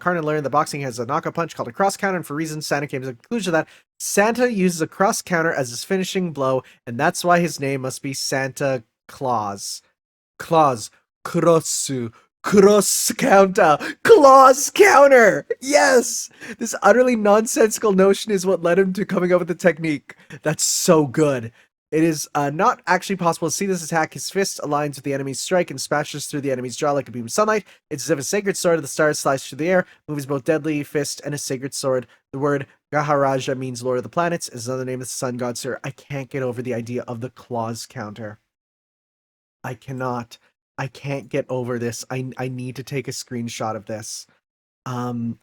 Karna learned that boxing has a knockout punch called a cross counter, and for reasons Santa came to the conclusion that Santa uses a cross counter as his finishing blow, and that's why his name must be Santa Claus. Claus. Crossu. Cross counter. Claus counter. Yes! This utterly nonsensical notion is what led him to coming up with the technique. That's so good. It is not actually possible to see this attack. His fist aligns with the enemy's strike and splashes through the enemy's jaw like a beam of sunlight. It's as if a sacred sword of the stars slices through the air, moves both deadly fist and a sacred sword. The word Gaharaja means Lord of the Planets, is another name of the sun god, sir. I can't get over the idea of the Claus counter. I cannot. I can't get over this. I need to take a screenshot of this.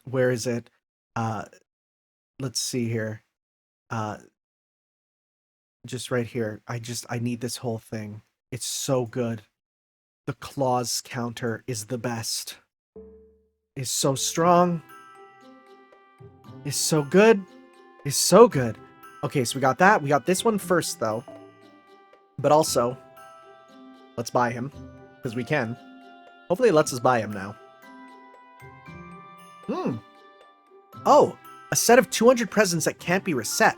Where is it? Let's see here. Just right here. I need this whole thing. It's so good. The Claus counter is the best. It's so strong. It's so good. It's so good. Okay, so we got that. We got this one first, though. But also, let's buy him. Because we can. Hopefully it lets us buy him now. Oh! A set of 200 presents that can't be reset.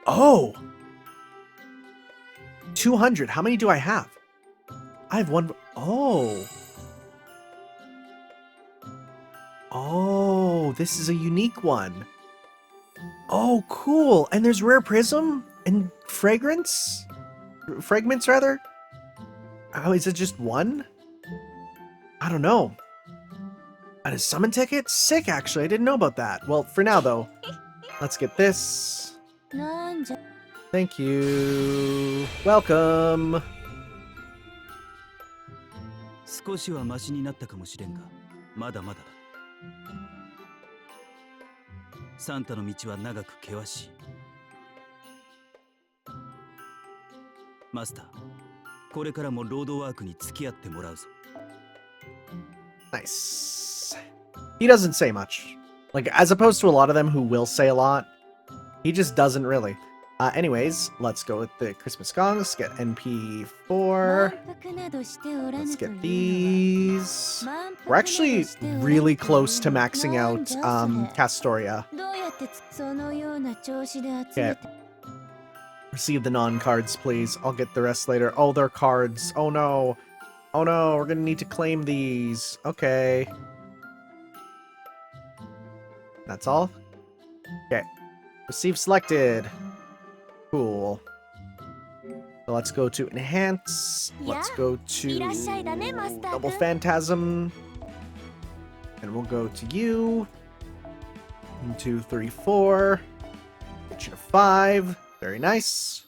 Oh! 200. How many do I have? I have one. Oh. Oh, this is a unique one. Oh, cool. And there's rare prism and fragments, rather. Oh, is it just one? I don't know. And a summon ticket? Sick, actually. I didn't know about that. Well, for now, though, let's get this. Thank you. Welcome. 少しはマシになったかもしれんが、まだまだだ。サンタの道は長く険しい。マスター、これからもロードワークに付き合ってもらうぞ。Nice. He doesn't say much. Like, as opposed to a lot of them who will say a lot, he just doesn't really. Anyways, let's go with the Christmas gong. Let's get NP4. Let's get these. We're actually really close to maxing out Castoria. Okay. Receive the non-cards, please. I'll get the rest later. Oh, they're cards. Oh no. Oh no, we're gonna need to claim these. Okay. That's all? Okay. Receive selected. Cool. So let's go to enhance. Let's go to double phantasm. And we'll go to you. 1, 2, 3, 4. Get you to 5. Very nice.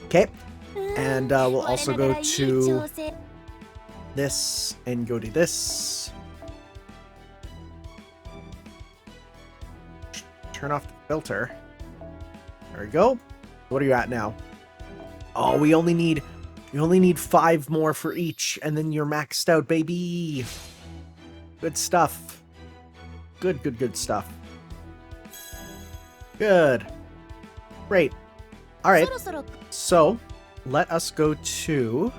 Okay. And we'll also go to this and go to this. Turn off the filter. There we go. What are you at now? Oh, we only need 5 more for each, and then you're maxed out, baby. Good stuff. Good stuff. Good. Great. All right. So, let us go to...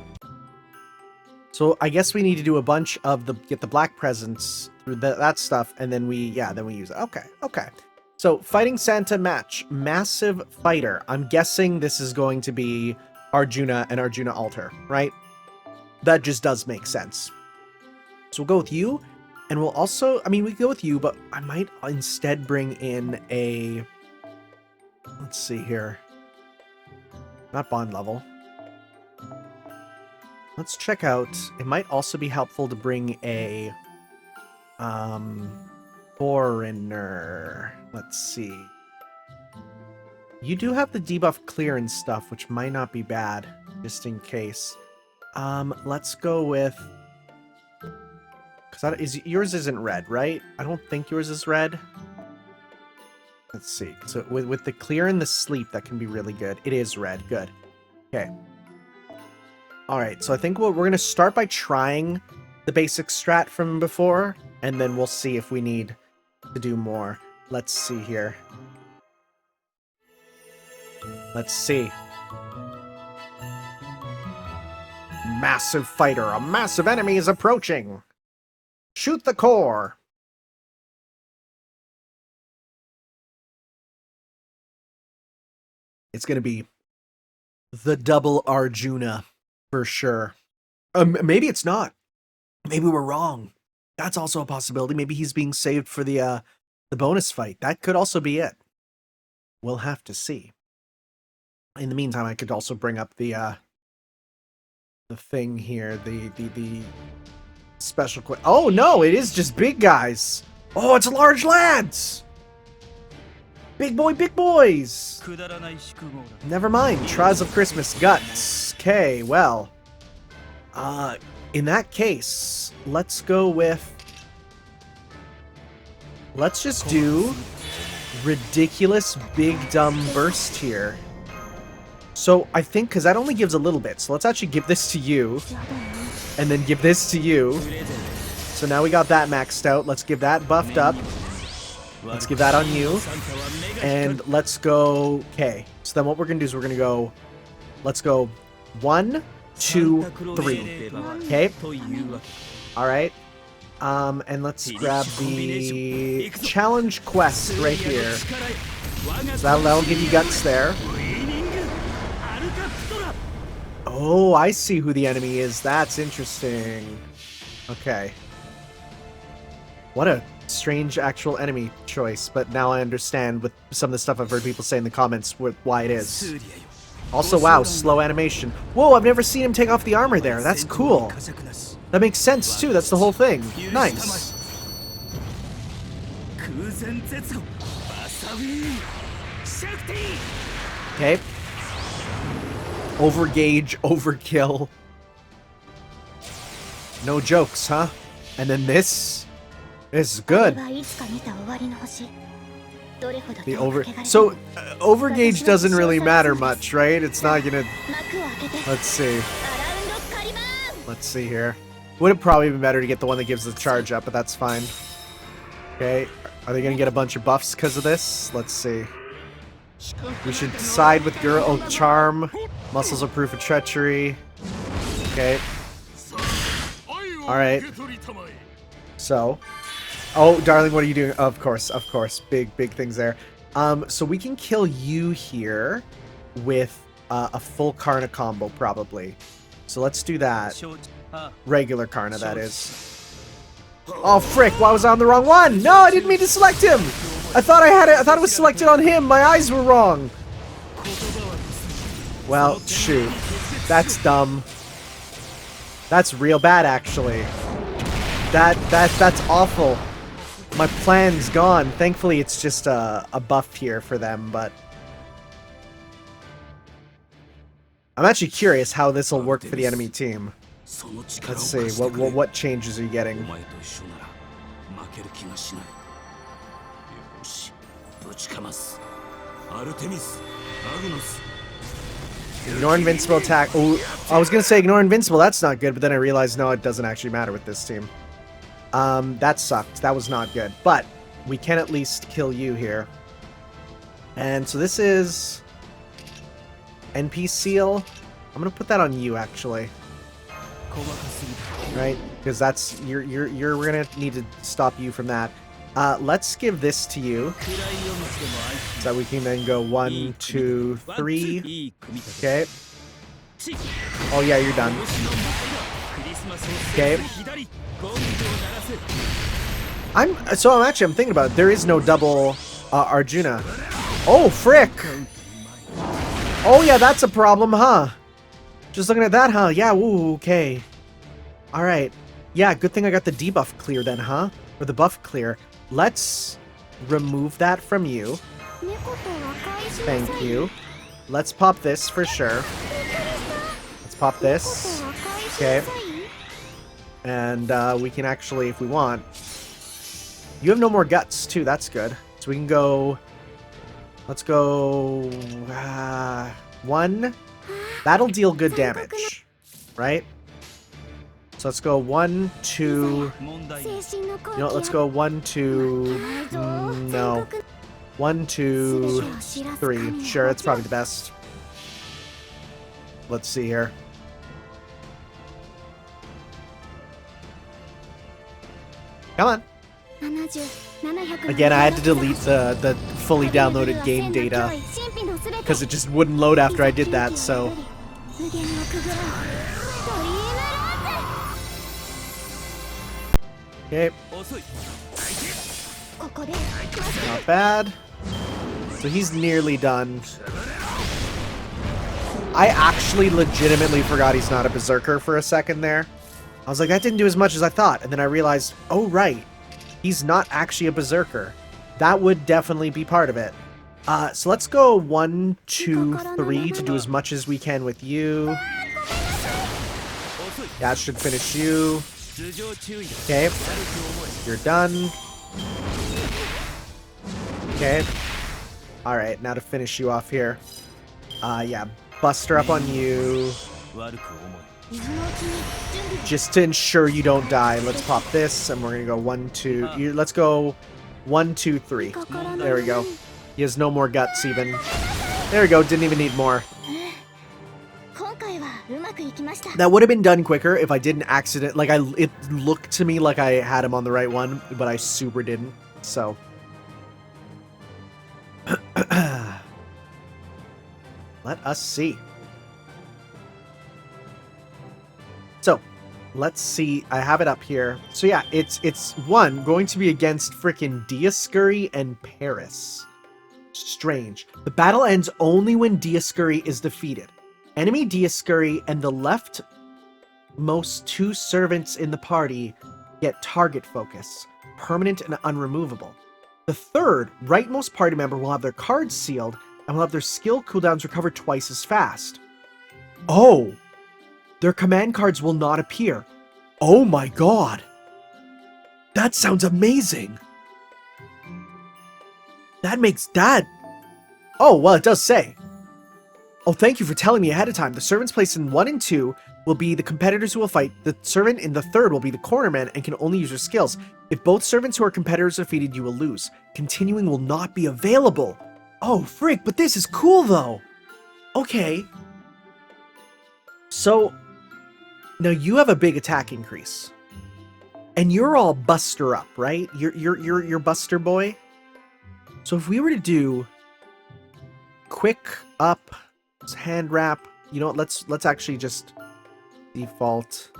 So, I guess we need to do a bunch of get the black presents through that stuff, and then we use it. Okay. So, Fighting Santa match. Massive Fighter. I'm guessing this is going to be Arjuna and Arjuna Altar, right? That just does make sense. So, we'll go with you, and we'll also... I mean, we go with you, but I might instead bring in a... Let's see here. Not bond level. Let's check out... It might also be helpful to bring a... Foreigner. Let's see. You do have the debuff clear and stuff, which might not be bad, just in case. Let's go with... Because yours isn't red, right? I don't think yours is red. Let's see. So with the clear and the sleep, that can be really good. It is red. Good. Okay. Alright, so I think we're going to start by trying the basic strat from before, and then we'll see if we need to do more. Let's see here. Let's see. Massive fighter. A massive enemy is approaching. Shoot the core. It's going to be the double Arjuna for sure. Maybe it's not. Maybe we're wrong. That's also a possibility. Maybe he's being saved for the bonus fight. That could also be it. We'll have to see. In the meantime, I could also bring up the thing here, the special oh no, it is just big guys. Oh, it's large lads. Big boys. Never mind. Trials of Christmas guts. Okay, well. In that case, let's go with... Let's just do ridiculous big dumb burst here. So I think, because that only gives a little bit, so let's actually give this to you, and then give this to you. So now we got that maxed out. Let's give that buffed up. Let's give that on you. And let's go... Okay, so then what we're going to do is we're going to go... Let's go 1, 2, 3. Okay? Alright. And let's grab the challenge quest right here. So that'll give you guts there. Oh, I see who the enemy is. That's interesting. Okay. What a strange actual enemy choice, but now I understand with some of the stuff I've heard people say in the comments why it is. Also, wow, slow animation. Whoa, I've never seen him take off the armor there. That's cool. That makes sense, too. That's the whole thing. Nice. Okay. Overgauge, overkill. No jokes, huh? And then this is good. The overgauge doesn't really matter much, right? It's not gonna... Let's see. Let's see here. Would have probably been better to get the one that gives the charge up, but that's fine. Okay. Are they going to get a bunch of buffs because of this? Let's see. We should decide with your charm. Muscles are proof of treachery. Okay. Alright. So. Oh, darling, what are you doing? Of course, of course. Big things there. So we can kill you here with a full Karna combo, probably. So let's do that. Regular Karna, that is. Oh, frick, why was I on the wrong one? No, I didn't mean to select him! I thought it was selected on him. My eyes were wrong. Well, shoot. That's dumb. That's real bad, actually. That's awful. My plan's gone. Thankfully, it's just a buff here for them, but... I'm actually curious how this will work for the enemy team. Let's see, what changes are you getting? Ignore invincible attack. Oh, I was gonna say ignore invincible, that's not good, but then I realized no, it doesn't actually matter with this team. That sucked. That was not good. But we can at least kill you here. And so this is NP seal. I'm gonna put that on you actually. Right? Because that's we're gonna need to stop you from that. Let's give this to you. So that we can then go 1, 2, 3. Okay. Oh yeah, you're done. Okay. I'm thinking about it. There is no double Arjuna. Oh frick! Oh yeah, that's a problem, huh? Just looking at that, huh? Yeah, woo, okay. Alright. Yeah, good thing I got the debuff clear then, huh? Or the buff clear. Let's remove that from you. Thank you. Let's pop this for sure. Let's pop this. Okay. And we can actually, if we want... You have no more guts, too. That's good. So we can go... Let's go... 1. That'll deal good damage. Right? So let's go 1, 2... You know what, let's go 1, 2... no. 1, 2, 3. Sure, it's probably the best. Let's see here. Come on. Again, I had to delete the fully downloaded game data because it just wouldn't load after I did that, so... Okay. Not bad. So he's nearly done. I actually legitimately forgot he's not a berserker for a second there. I was like, that didn't do as much as I thought. And then I realized, oh right, he's not actually a berserker. That would definitely be part of it. So let's go 1, 2, 3 to do as much as we can with you. That should finish you. Okay. You're done. Okay. Alright, now to finish you off here. Yeah. Buster up on you. Just to ensure you don't die, let's pop this, and we're gonna go 1, 2... let's go 1, 2, 3. There we go. He has no more guts, even. There we go, didn't even need more. That would have been done quicker if I didn't accident... Like, it looked to me like I had him on the right one, but I super didn't, so... Let us see. So, let's see. I have it up here. So yeah, it's going to be against frickin' Dioscuri and Paris. Strange. The battle ends only when Dioscuri is defeated. Enemy Dioscuri and the leftmost 2 servants in the party get target focus, permanent and unremovable. The third, rightmost party member will have their cards sealed and will have their skill cooldowns recovered twice as fast. Oh! Their command cards will not appear. Oh my god! That sounds amazing! That makes that... Oh, well, it does say. Oh, thank you for telling me ahead of time. The servants placed in 1 and 2 will be the competitors who will fight. The servant in the third will be the cornerman and can only use your skills. If both servants who are competitors are defeated, you will lose. Continuing will not be available. Oh, frick, but this is cool, though. Okay. So, now you have a big attack increase. And you're all Buster up, right? You're Buster boy. So if we were to do quick up, hand wrap, you know what, let's actually just default.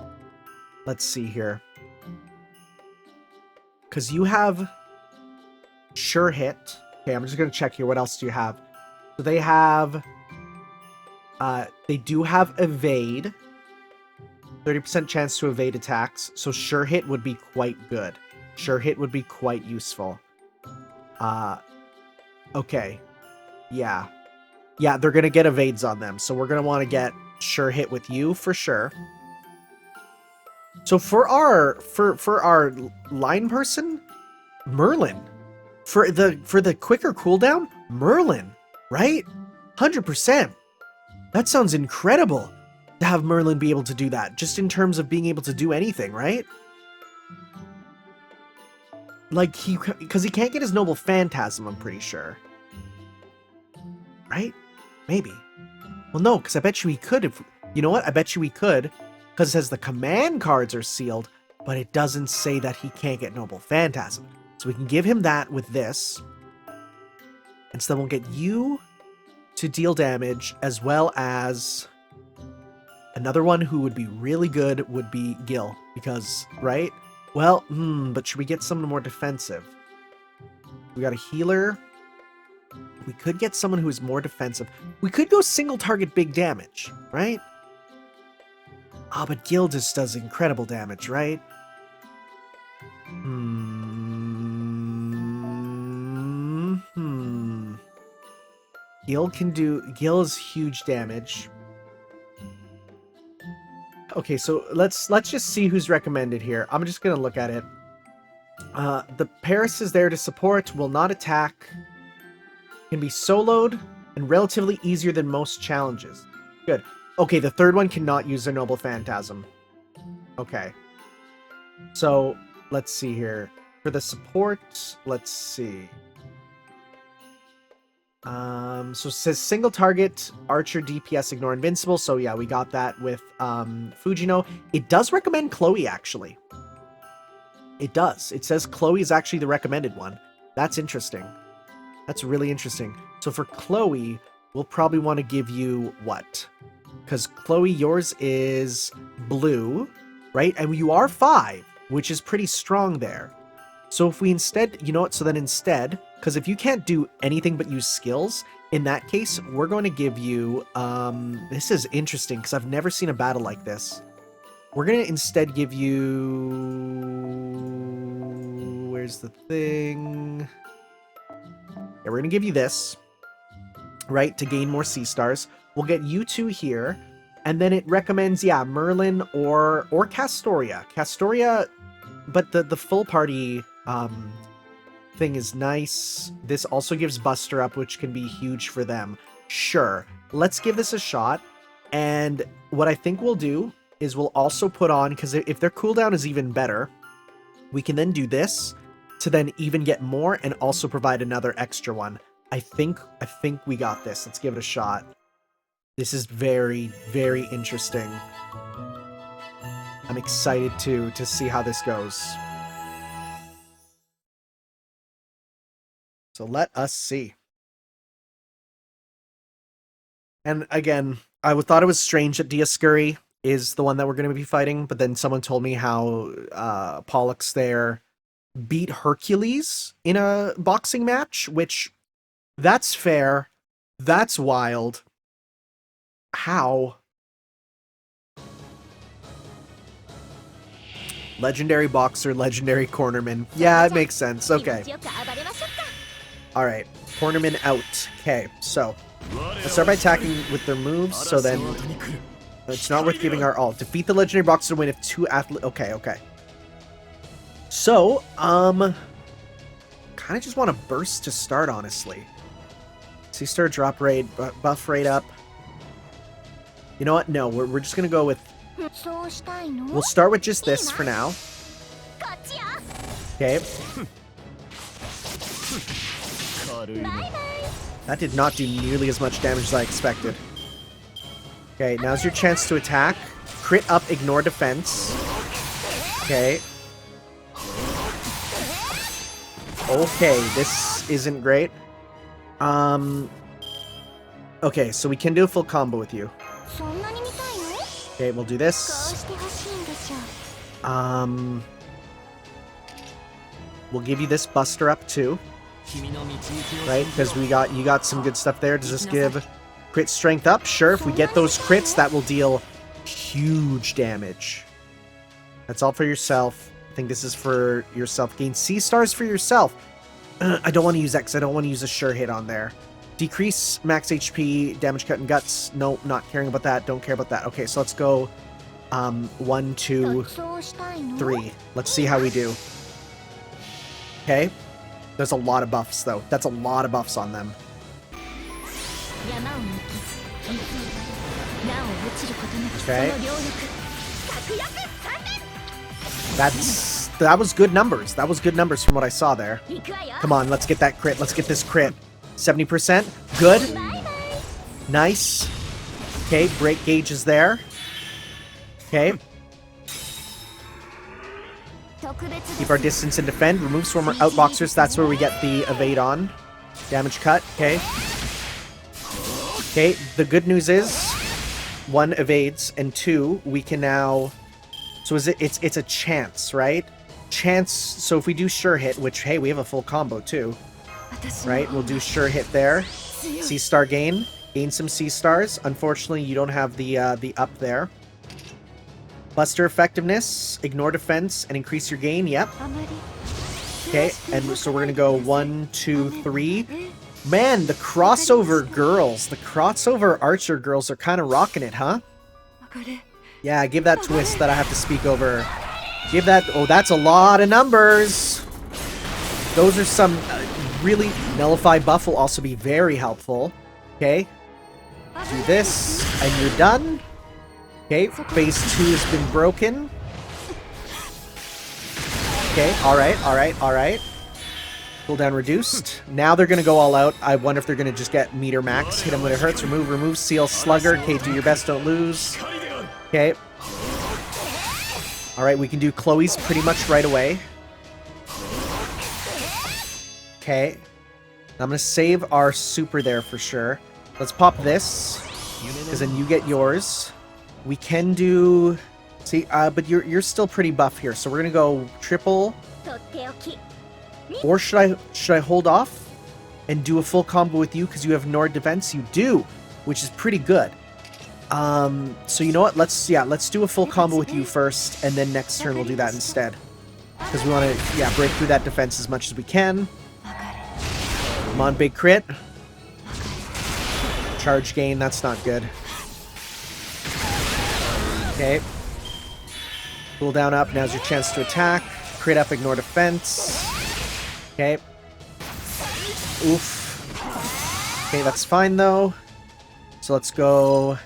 Let's see here. Because you have sure hit. Okay, I'm just gonna check here. What else do you have? So they have they do have evade. 30% chance to evade attacks. So sure hit would be quite good. Sure hit would be quite useful. Okay. Yeah. Yeah, they're gonna get evades on them. So we're gonna want to get sure hit with you for sure. So for our line person, Merlin. For the quicker cooldown, Merlin, right? 100%. That sounds incredible to have Merlin be able to do that, just in terms of being able to do anything, right? Like, because he can't get his Noble Phantasm, I'm pretty sure. Right? Maybe. Well, no, because I bet you he could if... You know what? I bet you he could, because it says the command cards are sealed, but it doesn't say that he can't get Noble Phantasm. So we can give him that with this. And so then we'll get you to deal damage, as well as... Another one who would be really good would be Gil, because, right? Well, but should we get someone more defensive? We got a healer. We could get someone who is more defensive. We could go single target big damage, right? Ah, but Gil just does incredible damage, right? Gil is huge damage. Okay, so let's just see who's recommended here. I'm just gonna look at it. The Paris is there to support, will not attack, can be soloed, and relatively easier than most challenges. Good. Okay, the third one cannot use their Noble Phantasm. Okay. So, let's see here. For the support, let's see. So it says single target, archer, DPS, ignore invincible. So yeah, we got that with Fujino. It does recommend Chloe, actually. It does. It says Chloe is actually the recommended one. That's interesting. That's really interesting. So for Chloe, we'll probably want to give you what? Because Chloe, yours is blue, right? And you are 5, which is pretty strong there. So if we instead, you know what? So then instead, because if you can't do anything but use skills, in that case, we're going to give you, this is interesting because I've never seen a battle like this. We're going to instead give you, where's the thing? Yeah, we're going to give you this, right, to gain more C stars. We'll get you 2 here, and then it recommends, yeah, Merlin or Castoria. Castoria, but the full party thing is nice. This also gives Buster up, which can be huge for them. Sure, let's give this a shot. And what I think we'll do is we'll also put on, because if their cooldown is even better, we can then do this to then even get more and also provide another extra one. I think we got this. Let's give it a shot. This is very, very interesting. I'm excited to see how this goes. So let us see. And again, I thought it was strange that Dioscuri is the one that we're going to be fighting, but then someone told me how Pollux there beat Hercules in a boxing match, which, that's fair. That's wild. How? Legendary boxer, legendary cornerman. Yeah, it makes sense. Okay. Alright, cornerman out. Okay, so let's start by attacking with their moves, so then it's not worth giving our all. Defeat the legendary boxer to win if 2 athletes... Okay. So, kind of just want to burst to start, honestly. C-star drop rate, buff rate up. You know what? No, we're just going to go with そうしたいの We'll start with just this for now. こっちよ Okay. バイバイ That did not do nearly as much damage as I expected. Okay, now's your chance to attack. Crit up, ignore defense. Okay. Okay, this isn't great. Okay, so we can do a full combo with you. そんなに見たいの Okay, we'll do こう this. してほしいんでしょ We'll give you this Buster up too. Right, because you got some good stuff there. Does this give crit strength up? Sure, if we get those crits, that will deal huge damage. That's all for yourself. I think this is for yourself. Gain C stars for yourself. I don't want to use that because I don't want to use a sure hit on there. Decrease max HP, damage cut and guts. No, not caring about that. Don't care about that. Okay, so let's go 1, 2, そうしたいの 3. Let's see how we do. Okay. There's a lot of buffs, though. That's a lot of buffs on them. 山を抜き水なお落ちることなくその Okay. 両翼確約3連 That was good numbers. That was good numbers from what I saw there. 行くわよ Come on, let's get that crit. Let's get this crit. 70%. Good. バイバイ Nice. Okay, break gauge is there. Okay. 特別です Keep our distance and defend. Remove Swarmer Outboxers. That's where we get the evade on. Damage cut. Okay. Okay, the good news is 1 evades and 2 we can now. So it's a chance, right? Chance. So if we do sure hit, which hey, we have a full combo too, 私の right? We'll do sure hit there. 強い C star gain. Gain some C stars. Unfortunately, you don't have the up there. Buster effectiveness, ignore defense, and increase your gain. Yep. あまり Okay, and so we're gonna go 1, 2, 3. Man, the crossover girls, the crossover archer girls are kind of rocking it, huh? これ Yeah, give that twist that I have to speak over. Give that. Oh, that's a lot of numbers. Those are some really nullify buff will also be very helpful. Okay, do this, and you're done. Okay, phase 2 has been broken. Okay, alright. Cooldown reduced. Now they're gonna go all out. I wonder if they're gonna just get meter max. Hit them when it hurts. Remove, seal slugger. Okay, do your best, don't lose. Okay. Alright, we can do Chloe's pretty much right away. Okay. I'm gonna save our super there for sure. Let's pop this, because then you get yours. We can do... See, but you're still pretty buff here, so we're gonna go triple. とっておき Or should I hold off and do a full combo with you because you have Nord defense? You do, which is pretty good. So you know what? Let's do a full combo with you first, and then next turn we'll do that instead. Because we want to break through that defense as much as we can. Come on, big crit. Charge gain, that's not good. Okay. Cooldown up, now's your chance to attack. Crit up, ignore defense. Okay. Oof. Okay, that's fine though. So let's go...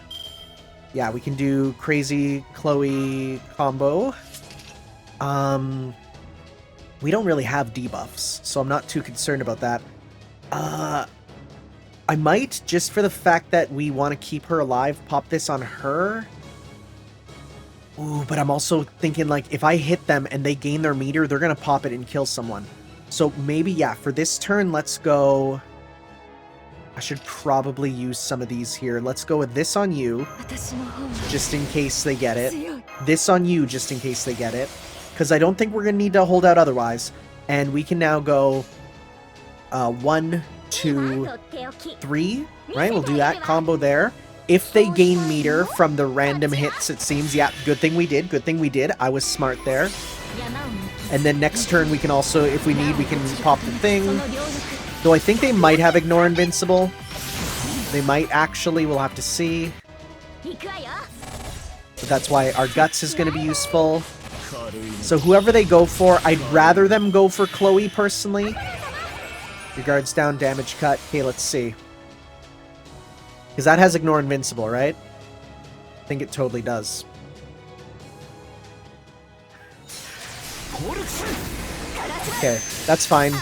Yeah, we can do crazy Chloe combo. We don't really have debuffs, so I'm not too concerned about that. I might, just for the fact that we want to keep her alive, pop this on her. Ooh, but I'm also thinking, like, if I hit them and they gain their meter, they're going to pop it and kill someone. So maybe, yeah, for this turn, let's go... I should probably use some of these here. Let's go with this on you, 私の方が just in case they get it. 強い This on you, just in case they get it. Because I don't think we're going to need to hold out otherwise. And we can now go 1, 2, とっておき 3. Right, we'll do that. Combo there. If they gain meter from the random hits, it seems. Yeah, good thing we did. I was smart there. 山を抜き And then next turn we can also, if we need, we can pop the そ thing. の両翼 Though I think they might have Ignore Invincible. They might actually, we'll have to see. 行くわよ But that's why our Guts is going to be useful. So whoever they go for, I'd rather them go for Chloe personally. Your guard's down, damage cut. Okay, let's see. Because that has Ignore Invincible, right? I think it totally does. Okay, that's fine.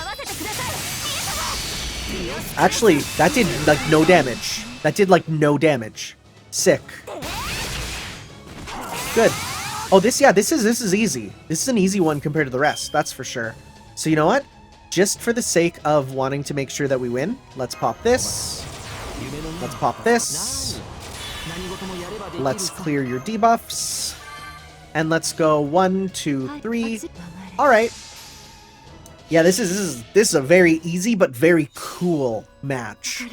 Actually, that did, like, no damage. That did, like, no damage. Sick. Good. Oh, this is easy. This is an easy one compared to the rest, that's for sure. So you know what? Just for the sake of wanting to make sure that we win, let's pop this. Let's pop this. Let's clear your debuffs. And let's go 1, 2, 3. Alright. Yeah, this is a very easy but very cool match.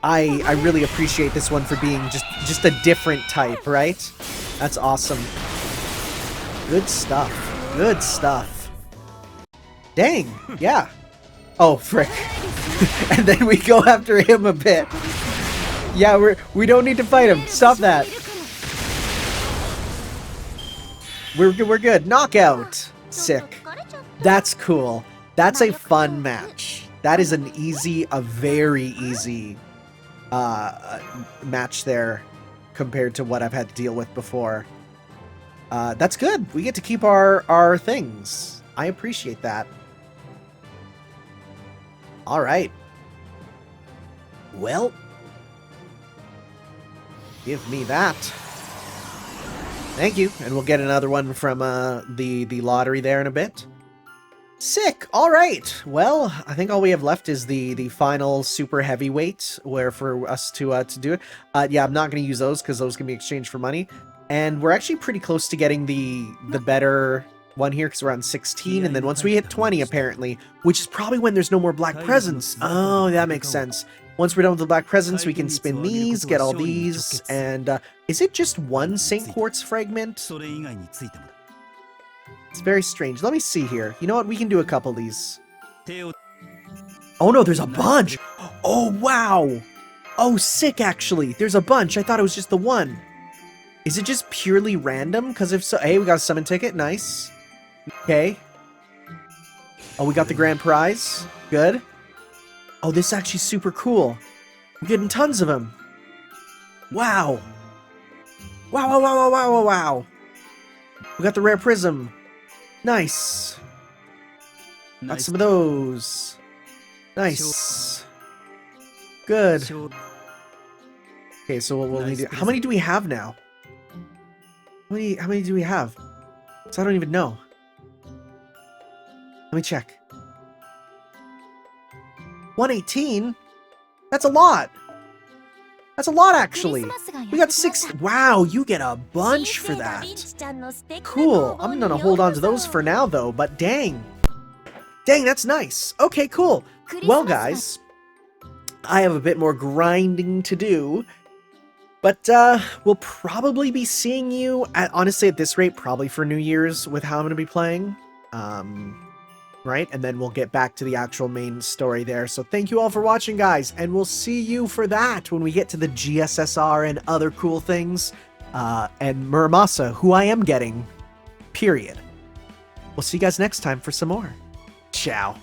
I really appreciate this one for being just a different type, right? That's awesome. Good stuff. Good stuff. Dang, yeah. Oh, frick. And then we go after him a bit. Yeah, we don't need to fight him. Stop that. We're good. Knockout. Sick. That's cool. That's a fun match. That is a very easy match there compared to what I've had to deal with before. That's good. We get to keep our things. I appreciate that. All right. Well, give me that. Thank you. And we'll get another one from the lottery there in a bit. Sick. All right. Well, I think all we have left is the final super heavyweight, where for us to do it. Yeah, I'm not going to use those because those can be exchanged for money. And we're actually pretty close to getting the better one here because we're on 16. And then once we hit 20, apparently, which is probably when there's no more black presents. Oh, that makes sense. Once we're done with the black presents, we can spin these, get all these, and is it just one St. Quartz fragment? It's very strange. Let me see here. You know what? We can do a couple of these. Oh no, there's a bunch! Oh wow! Oh, sick actually. There's a bunch. I thought it was just the one. Is it just purely random? Because if so, hey, we got a summon ticket. Nice. Okay. Oh, we got the grand prize. Good. Oh, this is actually super cool. We're getting tons of them. Wow. Wow, wow, wow, wow, wow, wow, wow. We got the rare prism. Nice. Got some of those. Nice. Good. Okay, so we'll need to... How many do we have now? How many do we have? So I don't even know. Let me check. 118? That's a lot. That's a lot, actually. We got 6. Wow, you get a bunch for that. Cool. I'm gonna hold on to those for now, though, but dang. Dang, that's nice. Okay, cool. Well, guys, I have a bit more grinding to do, but we'll probably be seeing you, honestly, at this rate, probably for New Year's with how I'm gonna be playing. Right? And then we'll get back to the actual main story there. So thank you all for watching, guys, and we'll see you for that when we get to the GSSR and other cool things, and Muramasa, who I am getting, period. We'll see you guys next time for some more. Ciao.